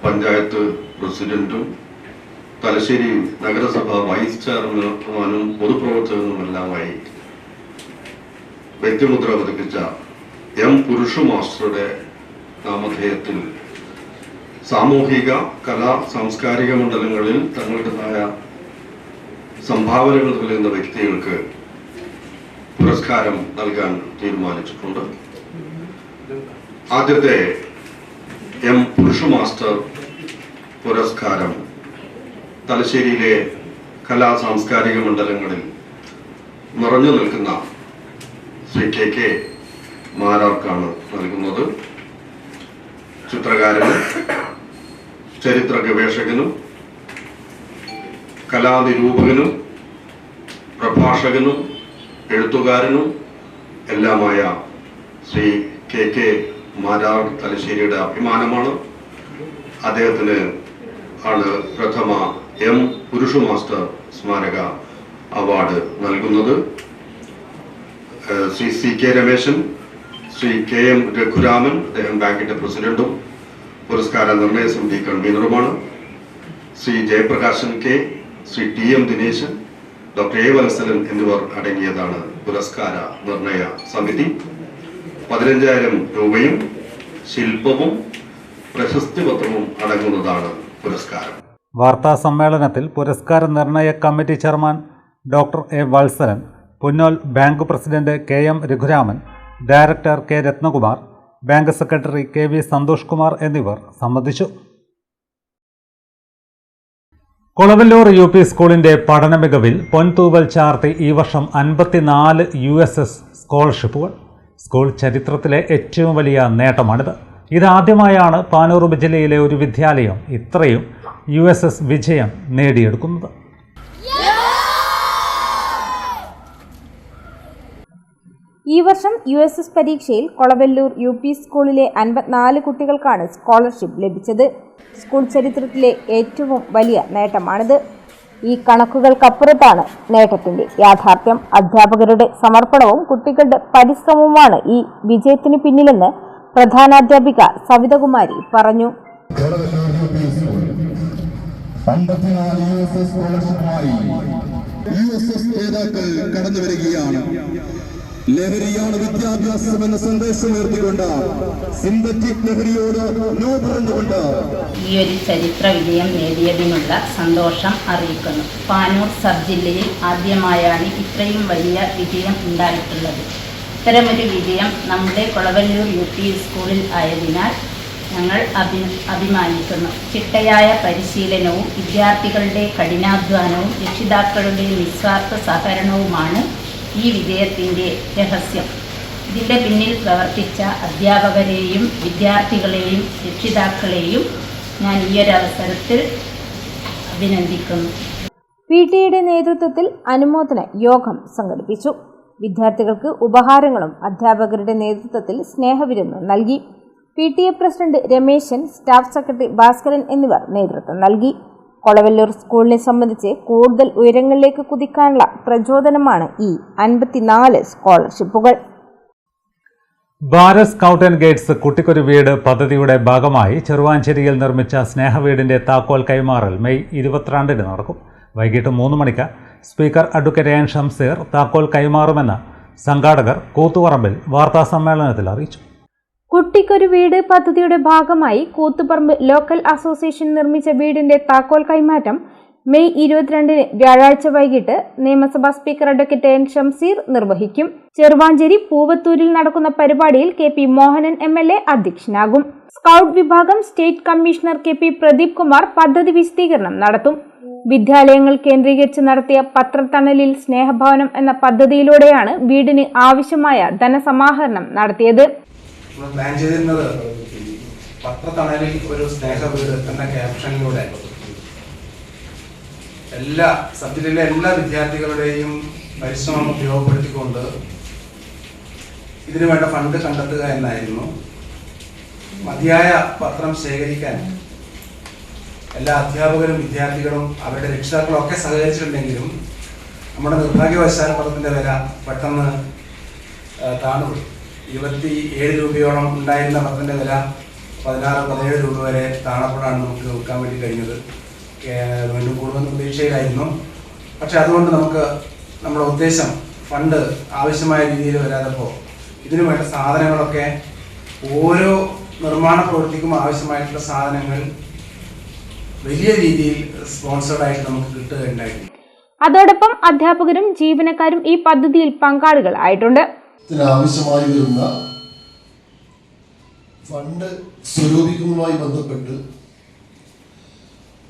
പഞ്ചായത്ത് പ്രസിഡന്റും തലശ്ശേരി നഗരസഭ വൈസ് ചെയർമാനും പൊതുപ്രവർത്തകനുമെല്ലാമായി വ്യക്തിമുദ്ര പതിപ്പിച്ച M പുരുഷു മാസ്റ്ററുടെ നാമധേയത്തിൽ സാമൂഹിക, കലാ, സാംസ്കാരിക മണ്ഡലങ്ങളിൽ തങ്ങളുടേതായ സംഭാവനകൾ നൽകുന്ന വ്യക്തികൾക്ക് പുരസ്കാരം നൽകാൻ തീരുമാനിച്ചിട്ടുണ്ട്. ആദ്യത്തെ M പുരുഷു മാസ്റ്റർ പുരസ്കാരം തലശ്ശേരിയിലെ കലാ, സാംസ്കാരിക മണ്ഡലങ്ങളിൽ നിറഞ്ഞു നിൽക്കുന്ന ശ്രീ KK മാരാർക്കാണ് നൽകുന്നത്. ചിത്രകാരനും ചരിത്ര ഗവേഷകനും കലാനിരൂപകനും പ്രഭാഷകനും എഴുത്തുകാരനും എല്ലാമായ ശ്രീ KK മാരാർ തലശ്ശേരിയുടെ അഭിമാനമാണ്. അദ്ദേഹത്തിന് ആണ് പ്രഥമ M പുരുഷു മാസ്റ്റർ സ്മാരക അവാർഡ് നൽകുന്നത്. ശ്രീ CK രമേശൻ, ശ്രീ KM രഘുരാമൻ, അദ്ദേഹം ബാങ്കിന്റെ പ്രസിഡന്റും പുരസ്കാര നിർണയ സമിതി കൺവീനറുമാണ്. Shri Jayaprakashan K, Shri TM Dineshan, doctor A Valsalan എന്നിവർ അടങ്ങിയതാണ് പുരസ്കാര നിർണയ സമിതി. 15,000 രൂപയും ശില്പവും പ്രശസ്തി പത്രവും അടങ്ങുന്നതാണ് പുരസ്കാരം. വാർത്താ സമ്മേളനത്തിൽ പുരസ്കാര നിർണയ committee chairman doctor A Valsalan, Punnol bank president KM Raghuraman, director K Ratnakumar, bank secretary KV Santhosh Kumar എന്നിവർ സംബന്ധിച്ചു. കൊളവല്ലൂർ UP സ്കൂളിന്റെ പഠന മികവിൽ പൊൻതൂവൽ ചാർത്തി ഈ വർഷം 54 USS സ്കോളർഷിപ്പുകൾ. സ്കൂൾ ചരിത്രത്തിലെ ഏറ്റവും വലിയ നേട്ടമാണിത്. ഇതാദ്യമായാണ് പാനൂർ ഉപജില്ലയിലെ ഒരു വിദ്യാലയം ഇത്രയും USS വിജയം നേടിയെടുക്കുന്നത്. ഈ വർഷം USS പരീക്ഷയിൽ കൊളവല്ലൂർ UP സ്കൂളിലെ 54 കുട്ടികൾക്കാണ് സ്കോളർഷിപ്പ് ലഭിച്ചത്. സ്കൂൾ ചരിത്രത്തിലെ ഏറ്റവും വലിയ നേട്ടമാണിത്. ഈ കണക്കുകൾക്കപ്പുറത്താണ് നേട്ടത്തിന്റെ യാഥാർത്ഥ്യം. അധ്യാപകരുടെ സമർപ്പണവും കുട്ടികളുടെ പരിശ്രമവുമാണ് ഈ വിജയത്തിന് പിന്നിലെന്ന് പ്രധാനാധ്യാപിക സവിതകുമാരി പറഞ്ഞു. 54 USS സ്കോളർഷിപ്പുമായി USS ജേതാക്കൾ കടന്നു വരികയാണ്. ലഹരിയാണ് വിദ്യാഭ്യാസം എന്ന സന്ദേശം ഉയർത്തിക്കൊണ്ട് സിന്തറ്റിക് ലഹരിയോട് നോ പറഞ്ഞുകൊണ്ട് ഈ ഒരു ചരിത്ര വിജയം നേടിയതിനുള്ള സന്തോഷം അറിയിക്കുന്നു. പാനൂർ സബ് ജില്ലയിൽ ആദ്യമായാണ് ഇത്രയും വലിയ വിജയം ഉണ്ടായിട്ടുള്ളത്. ഇത്തരമൊരു വിജയം നമ്മുടെ കൊളവല്ലൂർ UP സ്കൂളിൽ ആയതിനാൽ ഞങ്ങൾ അഭിമാനിക്കുന്നു. ചിട്ടയായ പരിശീലനവും വിദ്യാർത്ഥികളുടെ കഠിനാധ്വാനവും രക്ഷിതാക്കളുടെ നിസ്വാർത്ഥ സഹകരണവുമാണ് ഈ വിജയത്തിൻ്റെ രഹസ്യം. ഇതിൻ്റെ പിന്നിൽ പ്രവർത്തിച്ച അധ്യാപകരെയും വിദ്യാർത്ഥികളെയും രക്ഷിതാക്കളെയും ഞാൻ ഈ ഒരു അവസരത്തിൽ അഭിനന്ദിക്കുന്നു. PTA നേതൃത്വത്തിൽ അനുമോദന യോഗം സംഘടിപ്പിച്ചു. വിദ്യാർത്ഥികൾക്ക് ഉപഹാരങ്ങളും അധ്യാപകരുടെ നേതൃത്വത്തിൽ സ്നേഹവിരുന്ന് നൽകി. PTA president Rameshan, staff secretary Bhaskaran എന്നിവർ നേതൃത്വം നൽകി. കൊളവല്ലൂർ സ്കൂളിനെ സംബന്ധിച്ച് കൂടുതൽ ഉയരങ്ങളിലേക്ക് കുതിക്കാനുള്ള പ്രചോദനമാണ് ഈ 54 സ്കോളർഷിപ്പുകൾ. ഭാരത് സ്കൗട്ട് ആൻഡ് ഗൈഡ്സ് കുട്ടിക്കൊരു വീട് പദ്ധതിയുടെ ഭാഗമായി ചെറുവാഞ്ചേരിയിൽ നിർമ്മിച്ച സ്നേഹവീടിന്റെ താക്കോൽ കൈമാറൽ മെയ് 22 നടക്കും. വൈകിട്ട് 3 മണിക്ക് സ്പീക്കർ അഡ്വക്കേറ്റ് AN ഷംസീർ താക്കോൽ കൈമാറുമെന്ന് സംഘാടകർ കൂത്തുപറമ്പിൽ വാർത്താസമ്മേളനത്തിൽ അറിയിച്ചു. കുട്ടിക്കൊരു വീട് പദ്ധതിയുടെ ഭാഗമായി കൂത്തുപറമ്പ് ലോക്കൽ അസോസിയേഷൻ നിർമ്മിച്ച വീടിന്റെ താക്കോൽ കൈമാറ്റം മെയ് 22 വ്യാഴാഴ്ച വൈകിട്ട് നിയമസഭാ സ്പീക്കർ അഡ്വക്കേറ്റ് AN ഷംസീർ നിർവഹിക്കും. ചെറുവാഞ്ചേരി പൂവത്തൂരിൽ നടക്കുന്ന പരിപാടിയിൽ KP മോഹനൻ MLA അധ്യക്ഷനാകും. സ്കൗട്ട് വിഭാഗം state commissioner KP Pradeep Kumar പദ്ധതി വിശദീകരണം നടത്തും. വിദ്യാലയങ്ങൾ കേന്ദ്രീകരിച്ച് നടത്തിയ പത്രത്തണലിൽ സ്നേഹഭവനം എന്ന പദ്ധതിയിലൂടെയാണ് വീടിന് ആവശ്യമായ ധനസമാഹരണം നടത്തിയത്. പ്ലാൻ ചെയ്തിരുന്നത് പത്രത്തണലിൽ ഒരു സ്നേഹ വീട് എന്ന ക്യാപ്ഷനിലൂടെ എല്ലാ സബ്ജക്റ്റിലെ എല്ലാ വിദ്യാർത്ഥികളുടെയും പരിശ്രമം ഉപയോഗപ്പെടുത്തിക്കൊണ്ട് ഇതിനു വേണ്ട ഫണ്ട് കണ്ടെത്തുക എന്നായിരുന്നു. മതിയായ പത്രം ശേഖരിക്കാൻ എല്ലാ അധ്യാപകരും വിദ്യാർത്ഥികളും അവരുടെ രക്ഷിതാക്കളും ഒക്കെ സഹകരിച്ചിട്ടുണ്ടെങ്കിലും നമ്മുടെ നിർഭാഗ്യവശാൽ പത്രത്തിൻ്റെ വില പെട്ടെന്ന് താണുപോയി. 27 രൂപയോളം ഉണ്ടായിരുന്ന പത്രത്തിൻ്റെ വില 16-17 രൂപ വരെ താണപ്പോഴാണ് നമുക്ക് വിൽക്കാൻ വേണ്ടി കഴിഞ്ഞത്. വീണ്ടും കൂടുമെന്ന് പ്രതീക്ഷയിലായിരുന്നു. പക്ഷെ അതുകൊണ്ട് നമുക്ക് നമ്മുടെ ഉദ്ദേശം ഫണ്ട് ആവശ്യമായ രീതിയിൽ വരാതപ്പോൾ ഇതിനു വേണ്ട സാധനങ്ങളൊക്കെ ഓരോ നിർമ്മാണ പ്രവൃത്തിക്കും ആവശ്യമായിട്ടുള്ള സാധനങ്ങൾ വലിയ രീതിയിൽ സ്പോൺസേർഡായിട്ട് നമുക്ക് കിട്ടുകയുണ്ടായിരുന്നു. അതോടൊപ്പം അധ്യാപകരും ജീവനക്കാരും ഈ പദ്ധതിയിൽ പങ്കാളികൾ ആയിട്ടുണ്ട്. ആവശ്യമായി വരുന്ന ഫണ്ട് സ്വരൂപിക്കുന്നതുമായി ബന്ധപ്പെട്ട്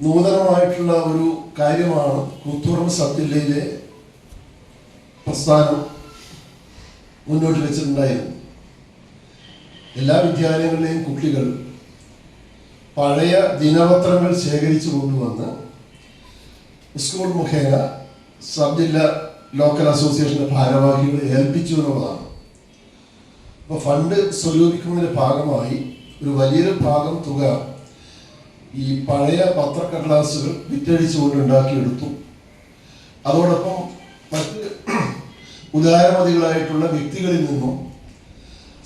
നൂതനമായിട്ടുള്ള ഒരു കാര്യമാണ് കൂത്തുപറമ്പ് സബ് ജില്ലയിലെ പ്രസ്ഥാനം മുന്നോട്ട് വെച്ചിട്ടുണ്ടായിരുന്നു. എല്ലാ വിദ്യാലയങ്ങളിലെയും കുട്ടികൾ പഴയ ദിനപത്രങ്ങൾ ശേഖരിച്ചു കൊണ്ടുവന്ന് സ്കൂൾ മുഖേന സബ് ജില്ലാ ലോക്കൽ അസോസിയേഷൻ്റെ ഭാരവാഹികളെ ഏൽപ്പിച്ചു എന്നുള്ളതാണ്. അപ്പോൾ ഫണ്ട് സ്വരൂപിക്കുന്നതിൻ്റെ ഭാഗമായി ഒരു വലിയൊരു ഭാഗം തുക ഈ പഴയ പത്രക്കടലാസുകൾ വിറ്റഴിച്ചുകൊണ്ട് ഉണ്ടാക്കിയെടുത്തു. അതോടൊപ്പം മറ്റ് ഉദാരമതികളായിട്ടുള്ള വ്യക്തികളിൽ നിന്നും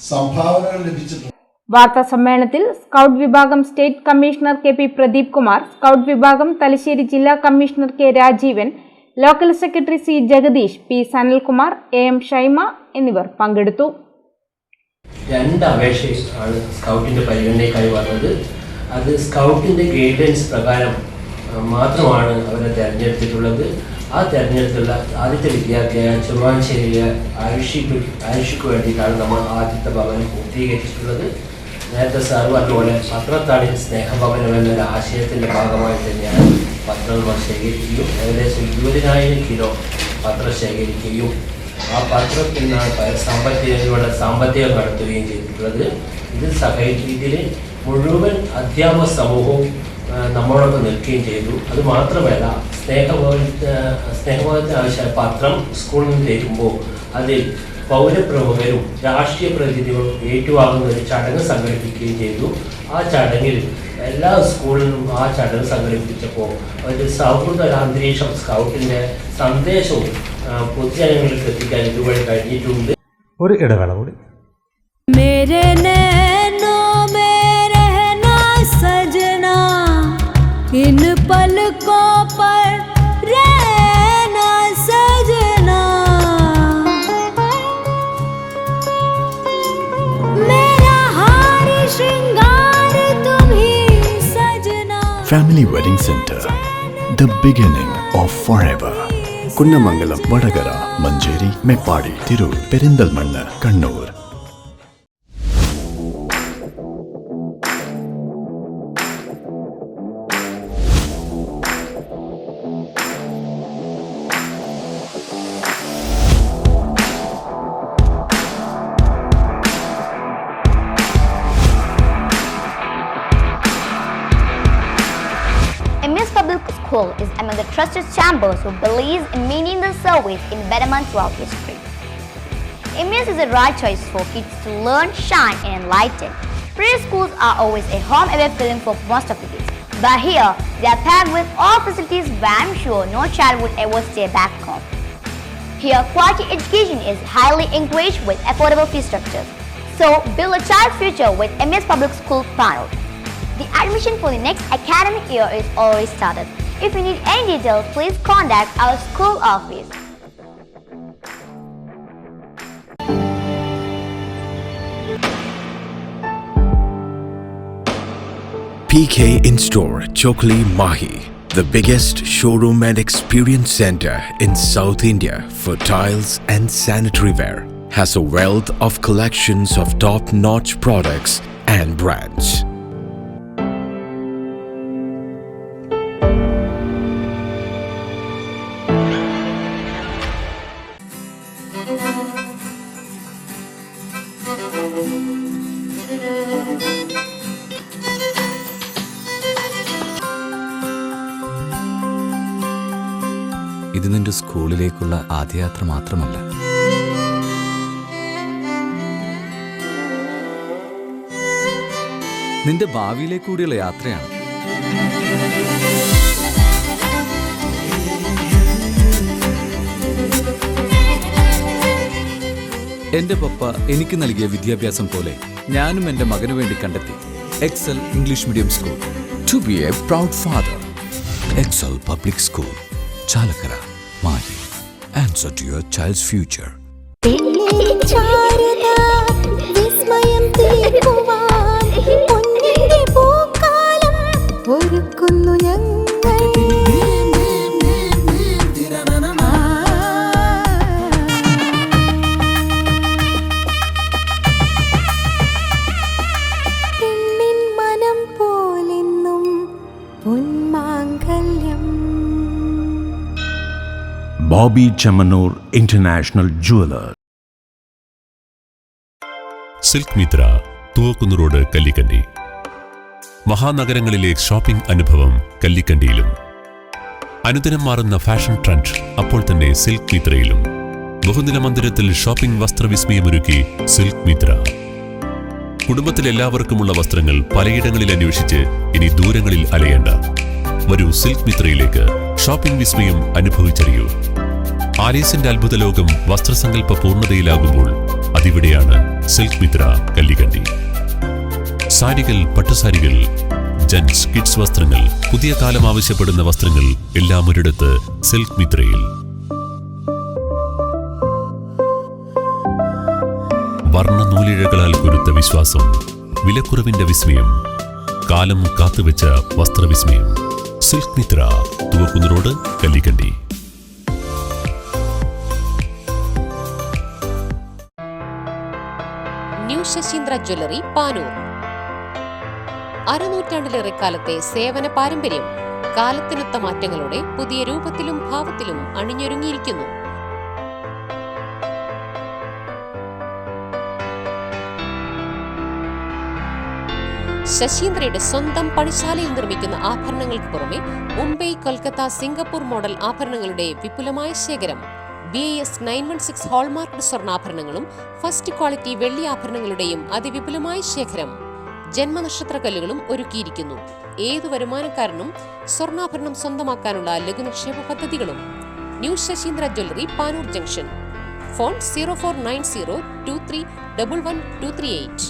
സംഭാവനകൾ ലഭിച്ചിട്ടുണ്ട്. വാർത്താ സമ്മേളനത്തിൽ സ്കൗട്ട് വിഭാഗം state commissioner KP Pradeep Kumar, scout വിഭാഗം തലശ്ശേരി ജില്ലാ commissioner K Rajeevan, local secretary C Jagadeesh, P Sanalkumar, M Shaima എന്നിവർ പങ്കെടുത്തു. 2 അപേക്ഷയാണ് സ്കൗട്ടിൻ്റെ പരിഗണനയ്ക്കായി വന്നത്. അത് സ്കൗട്ടിൻ്റെ ഗൈഡൻസ് പ്രകാരം മാത്രമാണ് അവരെ തിരഞ്ഞെടുത്തിട്ടുള്ളത്. ആ തിരഞ്ഞെടുത്തുള്ള ആദ്യത്തെ വിദ്യാർത്ഥിയായ ചെറുവാഞ്ചേരിയിലെ ആയുഷിക്ക് വേണ്ടിയിട്ടാണ് നമ്മൾ ആദ്യത്തെ ഭവനം പൂർത്തീകരിച്ചിട്ടുള്ളത്. നേരത്തെ സാർ പറഞ്ഞതുപോലെ പത്രത്താളിൽ സ്നേഹഭവനം എന്നൊരു ആശയത്തിൻ്റെ ഭാഗമായി തന്നെയാണ് പത്രം നമ്മൾ ശേഖരിക്കുകയും ഏകദേശം 20,000 കിലോ പത്രം ശേഖരിക്കുകയും ആ പത്രത്തിനാണ് സാമ്പത്തികം നടത്തുകയും ചെയ്തിട്ടുള്ളത്. ഇതിൽ മുഴുവൻ അധ്യാപക സമൂഹവും നമ്മളോടൊപ്പം നിൽക്കുകയും ചെയ്തു. അതുമാത്രമല്ല സ്നേഹഭവനത്തിന് ആവശ്യമായ പത്രം സ്കൂളിൽ നിന്ന് തരുമ്പോൾ അതിൽ പൗരപ്രമുഖരും രാഷ്ട്രീയ പ്രതിനിധികളും ഏറ്റുവാങ്ങുന്ന ഒരു ചടങ്ങ് സംഘടിപ്പിക്കുകയും ചെയ്തു. ആ ചടങ്ങിൽ എല്ലാ സ്കൂളിലും ആ ചടങ്ങ് സംഘടിപ്പിച്ചപ്പോൾ ഒരു സൗഹൃദ അന്തരീക്ഷം സ്കൗട്ടിൻ്റെ സന്ദേശവും പൊതുജനങ്ങളിലേക്ക് എത്തിക്കാൻ ഇതുവഴി കഴിഞ്ഞിട്ടുണ്ട്. ഒരു ഇടവേള കൂടി. इन पलकों पर रहना सजना, मेरा हार श्रृंगार तुम ही सजना. Family Wedding Center, the beginning of forever. Kunnamangalam, Vadakara, Manjeri, Meppadi, Tirur, Perinthalmanna, Kannur. MS Public School is among the trusted chambers who believes in meaning the service in betterment throughout history. MS is the right choice for kids to learn, shine and enlighten. Preschools are always a home-away feeling for most of the kids. But here, they are packed with all facilities where I'm sure no child would ever stay back home. Here, quality education is highly encouraged with affordable fee structures. So, build a child's future with MS Public School panel. The admission for the next academic year is already started. If you need any details, please contact our school office. PK In-Store Chokli Mahi, the biggest showroom and experience center in South India for tiles and sanitary ware, has a wealth of collections of top-notch products and brands. ഇത് നിന്റെ സ്കൂളിലേക്കുള്ള ആദ്യയാത്ര മാത്രമല്ല, നിന്റെ ഭാവിയിലേക്കൂടിയുള്ള യാത്രയാണ്. എന്റെ പപ്പ എനിക്ക് നൽകിയ വിദ്യാഭ്യാസം പോലെ ഞാനും എന്റെ മകനു വേണ്ടി കണ്ടെത്തി Excel English medium school. To be a proud father. Excel public school, Chalakkara, Mahe. Answer to your child's future. Bobby Chamanur International Jeweler. Silk Mitra, Thuvakkunnu road, Kallikkandi. മഹാനഗരങ്ങളിലെ ഷോപ്പിംഗ് അനുഭവം കല്ലിക്കണ്ടിയിലും. അനുദിനം മാറുന്ന ഫാഷൻ ട്രെൻഡ് അപ്പോൾ തന്നെ സിൽക്ക് മിത്രയിലും. ബഹുനില മന്ദിരത്തിൽ ഷോപ്പിംഗ് വസ്ത്രവിസ്മയമൊരുക്കി സിൽക്ക് മിത്ര. കുടുംബത്തിലെല്ലാവർക്കുമുള്ള വസ്ത്രങ്ങൾ പലയിടങ്ങളിൽ അന്വേഷിച്ച് ഇനി ദൂരങ്ങളിൽ അലയേണ്ട. വരൂ സിൽക്ക് മിത്രയിലേക്ക്. ഷോപ്പിംഗ് വിസ്മയം അനുഭവിച്ചറിയൂ. ആലീസിന്റെ അത്ഭുത ലോകം വസ്ത്രസങ്കല്പ പൂർണ്ണതയിലാകുമ്പോൾ അതിവിടെയാണ് സിൽക്ക് മിത്ര, കല്ലിക്കണ്ടി. സാരികൾ, പട്ടുസാരികൾ, ജെന്റ്സ്, കിഡ്സ് വസ്ത്രങ്ങൾ, പുതിയ കാലം ആവശ്യപ്പെടുന്ന വസ്ത്രങ്ങൾ എല്ലാം ഒരിടത്ത് സിൽക്ക് മിത്രയിൽ. വർണ്ണ നൂലിഴകളാൽ കുരുത്ത വിശ്വാസം, വിലക്കുറവിന്റെ വിസ്മയം, കാലം കാത്തുവെച്ച വസ്ത്രവിസ്മയം. Silk Mitra, Thuvakkunnu road, Kallikkandi. New Sasheendra jewellery, Panoor. അരനൂറ്റാണ്ടിലേറെ കാലത്തെ സേവന പാരമ്പര്യം കാലത്തിനൊത്ത മാറ്റങ്ങളോടെ പുതിയ രൂപത്തിലും ഭാവത്തിലും അണിഞ്ഞൊരുങ്ങിയിരിക്കുന്നു. ശശീന്ദ്രയുടെ സ്വന്തം പണിശാലയിൽ നിർമ്മിക്കുന്ന ആഭരണങ്ങൾക്ക് പുറമെ മുംബൈ, കൊൽക്കത്ത, സിംഗപ്പൂർ മോഡൽ ആഭരണങ്ങളുടെ വിപുലമായ ശേഖരം. BIS 916 ഹോൾമാർക്ക് സ്വർണ്ണാഭരണങ്ങളും ഫസ്റ്റ് ക്വാളിറ്റി വെള്ളി ആഭരണങ്ങളുടെയും അതിവിപുലമായ ശേഖരം. ജന്മനക്ഷത്രക്കല്ലുകളും ഒരുക്കിയിരിക്കുന്നു. ഏതു വരുമാനക്കാരനും സ്വർണ്ണാഭരണം സ്വന്തമാക്കാനുള്ള ലഘുനിക്ഷേപ പദ്ധതികളും. New Sasheendra jewellery, Panoor junction. Phone 049023112238.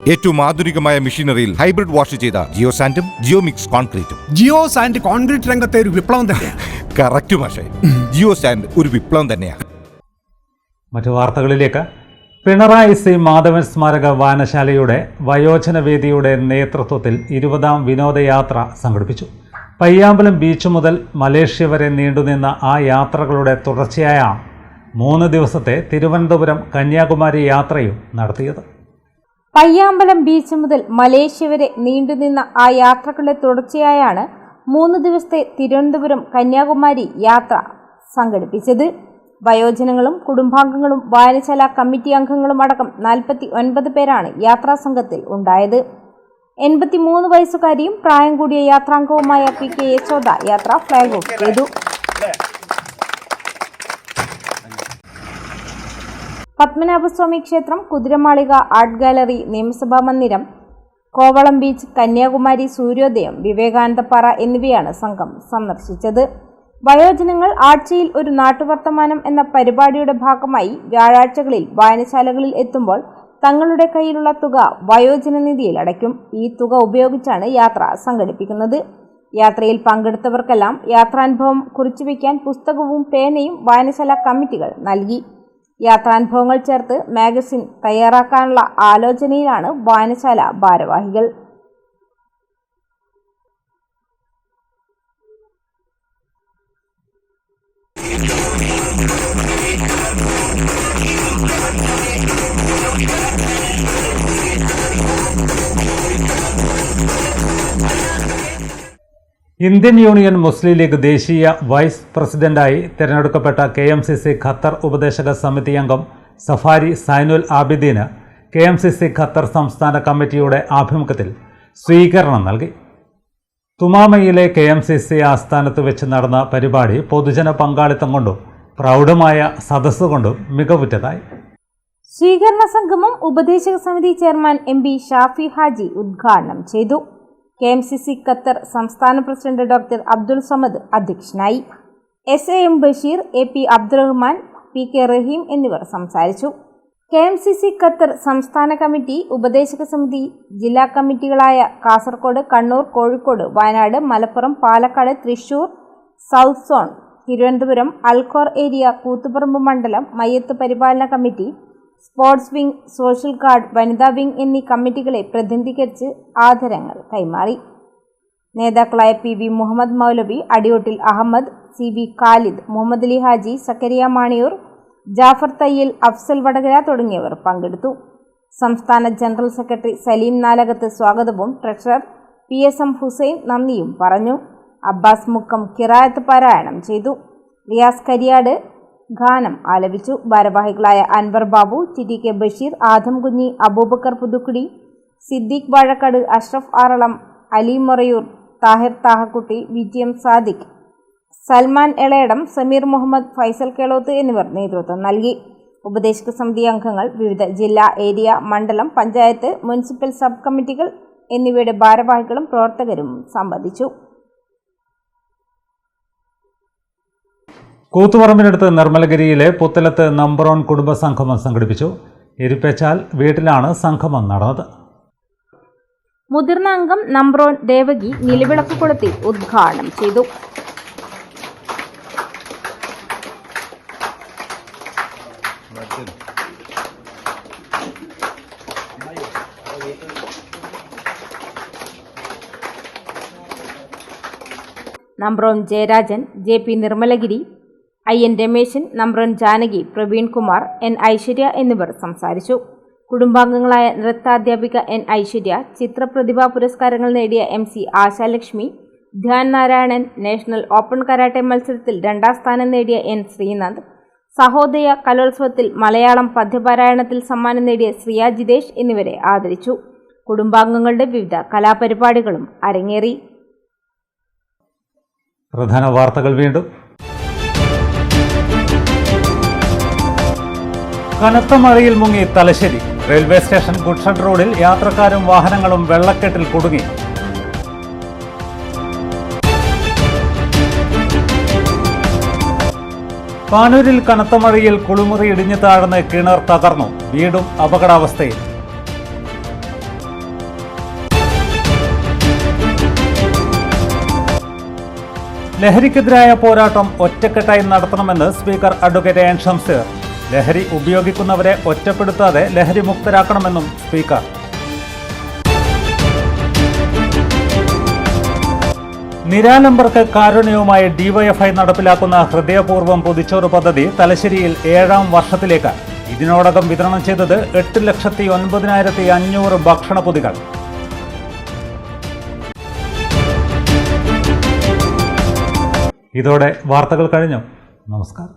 ഏറ്റവും ആധുനികമായ മെഷീനറിയിൽ ഹൈബ്രിഡ് വാഷ് ചെയ്ത ജിയോ സാൻഡും ജിയോ മിക്സ് കോൺക്രീറ്റും. ജിയോ സാൻഡ് കോൺക്രീറ്റ് രംഗത്തെ ഒരു വിപ്ലവം തന്നെയാണ്. കറക്റ്റ് മാഷേ, ജിയോ സാൻഡ് ഒരു വിപ്ലവം തന്നെയാണ്. മറ്റു വാർത്തകളിലേക്ക്. പിണറായി സി മാധവൻ സ്മാരക വായനശാലയുടെ വയോജന വേദിയുടെ നേതൃത്വത്തിൽ 20ാം വിനോദയാത്ര സംഘടിപ്പിച്ചു. പയ്യാമ്പലം ബീച്ച് മുതൽ മലേഷ്യ വരെ നീണ്ടുനിന്ന ആ യാത്രകളുടെ തുടർച്ചയായാണ് 3 ദിവസത്തെ തിരുവനന്തപുരം കന്യാകുമാരി യാത്രയും നടത്തിയത്. പയ്യാമ്പലം ബീച്ച് മുതൽ മലേഷ്യ വരെ നീണ്ടുനിന്ന ആ യാത്രകളുടെ തുടർച്ചയായാണ് 3 ദിവസത്തെ തിരുവനന്തപുരം കന്യാകുമാരി യാത്ര സംഘടിപ്പിച്ചത്. വയോജനങ്ങളും കുടുംബാംഗങ്ങളും വായനശാല കമ്മിറ്റി അംഗങ്ങളും അടക്കം 49 പേരാണ് യാത്രാ സംഘത്തിൽ ഉണ്ടായത്. 83 വയസ്സുകാരിയും പ്രായം കൂടിയ യാത്രാംഗവുമായ PK യശോദ യാത്ര ഫ്ലാഗ് ഓഫ് ചെയ്തു. പത്മനാഭസ്വാമി ക്ഷേത്രം, കുതിരമാളിക, ആർട്ട് ഗാലറി, നിയമസഭാ മന്ദിരം, കോവളം ബീച്ച്, കന്യാകുമാരി സൂര്യോദയം, വിവേകാനന്ദപ്പാറ എന്നിവയാണ് സംഘം സന്ദർശിച്ചത്. വയോജനങ്ങൾ ആഴ്ചയിൽ ഒരു നാട്ടുവർത്തമാനം എന്ന പരിപാടിയുടെ ഭാഗമായി വ്യാഴാഴ്ചകളിൽ വായനശാലകളിൽ എത്തുമ്പോൾ തങ്ങളുടെ കയ്യിലുള്ള തുക വയോജന നിധിയിൽ അടയ്ക്കും. ഈ തുക ഉപയോഗിച്ചാണ് യാത്ര സംഘടിപ്പിക്കുന്നത്. യാത്രയിൽ പങ്കെടുത്തവർക്കെല്ലാം യാത്രാനുഭവം കുറിച്ചുവെക്കാൻ പുസ്തകവും പേനയും വായനശാല കമ്മിറ്റികൾ നൽകി. യാത്രാനുഭവങ്ങൾ ചേർത്ത് മാഗസിൻ തയ്യാറാക്കാനുള്ള ആലോചനയിലാണ് വായനശാല ഭാരവാഹികൾ. ഇന്ത്യൻ യൂണിയൻ മുസ്ലിം ലീഗ് ദേശീയ വൈസ് പ്രസിഡന്റായി തിരഞ്ഞെടുക്കപ്പെട്ട KMCC ഖത്തർ ഉപദേശക സമിതി അംഗം സഫാരി സൈനുൽ ആബിദീന് KMCC ഖത്തർ സംസ്ഥാന കമ്മിറ്റിയുടെ ആഭിമുഖ്യത്തിൽ സ്വീകരണം നൽകി. തുമാമയിലെ KMCC ആസ്ഥാനത്ത് വെച്ച് നടന്ന പരിപാടി പൊതുജന പങ്കാളിത്തം കൊണ്ടും പ്രൗഢമായ സദസ്സുകൊണ്ടും മികവുറ്റതായി. സ്വീകരണ സംഗമം ഉപദേശക സമിതി ചെയർമാൻ MB ഷാഫി ഹാജി ഉദ്ഘാടനം ചെയ്തു. KMCC ഖത്തർ സംസ്ഥാന പ്രസിഡന്റ് ഡോക്ടർ അബ്ദുൾ സമദ് അധ്യക്ഷനായി. SAM Basheer, AP Abdurahman, PK റഹീം എന്നിവർ സംസാരിച്ചു. KMCC ഖത്തർ സംസ്ഥാന കമ്മിറ്റി, ഉപദേശക സമിതി ജില്ലാ കമ്മിറ്റികളായ Kasaragod, Kannur, Kozhikode, Wayanad, Malappuram, Palakkad, Thrissur south zone, Thiruvananthapuram, Al Khor area, Koothuparamba മണ്ഡലം, മയ്യത്ത് പരിപാലന committee, sports wing, social guard, വനിതാ വിംഗ് എന്നീ കമ്മിറ്റികളെ പ്രതിനിധീകരിച്ച് ആദരങ്ങൾ കൈമാറി. നേതാക്കളായ PV മുഹമ്മദ് മൗലവി, അടിയോട്ടിൽ അഹമ്മദ്, CB ഖാലിദ്, മുഹമ്മദ് അലി ഹാജി, സക്കരിയ മാണിയൂർ, ജാഫർ തയ്യൽ, അഫ്സൽ വടകര തുടങ്ങിയവർ പങ്കെടുത്തു. സംസ്ഥാന ജനറൽ സെക്രട്ടറി സലീം നാലകത്ത് സ്വാഗതവും ട്രഷറർ PSM ഹുസൈൻ നന്ദിയും പറഞ്ഞു. അബ്ബാസ് മുക്കം ഖിറാഅത്ത് പാരായണം ചെയ്തു. റിയാസ് കരിയാട് ഗാനം ആലപിച്ചു. ഭാരവാഹികളായ അൻവർ ബാബു, TTK ബഷീർ, ആദം കുഞ്ഞി, അബൂബക്കർ പുതുക്കുടി, സിദ്ദീഖ് വാഴക്കാട്, അഷ്റഫ് ആറളം, അലി മൊറയൂർ, താഹിർ താഹക്കുട്ടി, VTM സാദിഖ്, സൽമാൻ എളയടം, സമീർ മുഹമ്മദ്, ഫൈസൽ കേളോത്ത് എന്നിവർ നേതൃത്വം നൽകി. ഉപദേശക സമിതി അംഗങ്ങൾ വിവിധ ജില്ലാ, ഏരിയ, മണ്ഡലം, പഞ്ചായത്ത്, മുനിസിപ്പൽ സബ് കമ്മിറ്റികൾ എന്നിവയുടെ ഭാരവാഹികളും പ്രവർത്തകരും സംബന്ധിച്ചു. കൂത്തുപറമ്പിനടുത്ത് നിർമ്മലഗിരിയിലെ പുത്തലത്ത് നമ്പർ 1 കുടുംബ സംഗമം സംഘടിപ്പിച്ചു. എരിപ്പേച്ചാൽ വീട്ടിലാണ് സംഗമം നടന്നത്. മുതിർന്ന അംഗം നമ്പ്രോൻ ദേവകി നിലവിളക്ക് കൊളുത്തി ഉദ്ഘാടനം ചെയ്തു. Nambron Jayarajan, JP Nirmalagiri, IN Rameshan, Nambron Janaki, Praveen Kumar, N Aishwarya എന്നിവർ സംസാരിച്ചു. കുടുംബാംഗങ്ങളായ നൃത്താധ്യാപിക N ഐശ്വര്യ, ചിത്രപ്രതിഭാ പുരസ്കാരങ്ങൾ നേടിയ MC Ashalakshmi, Dhyan Narayanan, national open karate മത്സരത്തിൽ 2ാം സ്ഥാനം നേടിയ N ശ്രീനാഥ്, സഹോദയ കലോത്സവത്തിൽ മലയാളം പദ്യപാരായണത്തിൽ സമ്മാനം നേടിയ ശ്രിയ ജിതേഷ് എന്നിവരെ ആദരിച്ചു. കുടുംബാംഗങ്ങളുടെ വിവിധ കലാപരിപാടികളും അരങ്ങേറി. പ്രധാന വാർത്തകൾ വീണ്ടും. കനത്ത മഴയിൽ മുങ്ങി തലശ്ശേരി. റെയിൽവേ സ്റ്റേഷൻ ഗുഡ്ഷെഡ് റോഡിൽ യാത്രക്കാരും വാഹനങ്ങളും വെള്ളക്കെട്ടിൽ കുടുങ്ങി. പാനൂരിൽ കനത്ത മഴയിൽ കുളിമുറി ഇടിഞ്ഞു താഴ്ന്ന് കിണർ തകർന്നു. വീടും അപകടാവസ്ഥയിൽ. ലഹരിക്കെതിരായ പോരാട്ടം ഒറ്റക്കെട്ടായി നടത്തണമെന്ന് സ്പീക്കർ അഡ്വക്കേറ്റ് എൻ ഷംസീർ. ലഹരി ഉപയോഗിക്കുന്നവരെ ഒറ്റപ്പെടുത്താതെ ലഹരി മുക്തരാക്കണമെന്നും സ്പീക്കർ. നിരാലംബർക്ക് കാരുണ്യവുമായി DYFI നടപ്പിലാക്കുന്ന ഹൃദയപൂർവ്വം പൊതിച്ചോറ് പദ്ധതി തലശ്ശേരിയിൽ 7ാം വർഷത്തിലേക്ക്. ഇതിനോടകം വിതരണം ചെയ്തത് 8,09,500 ഭക്ഷണപ്പൊതികൾ. ഇതോടെ വാർത്തകൾ കഴിഞ്ഞു. നമസ്കാരം.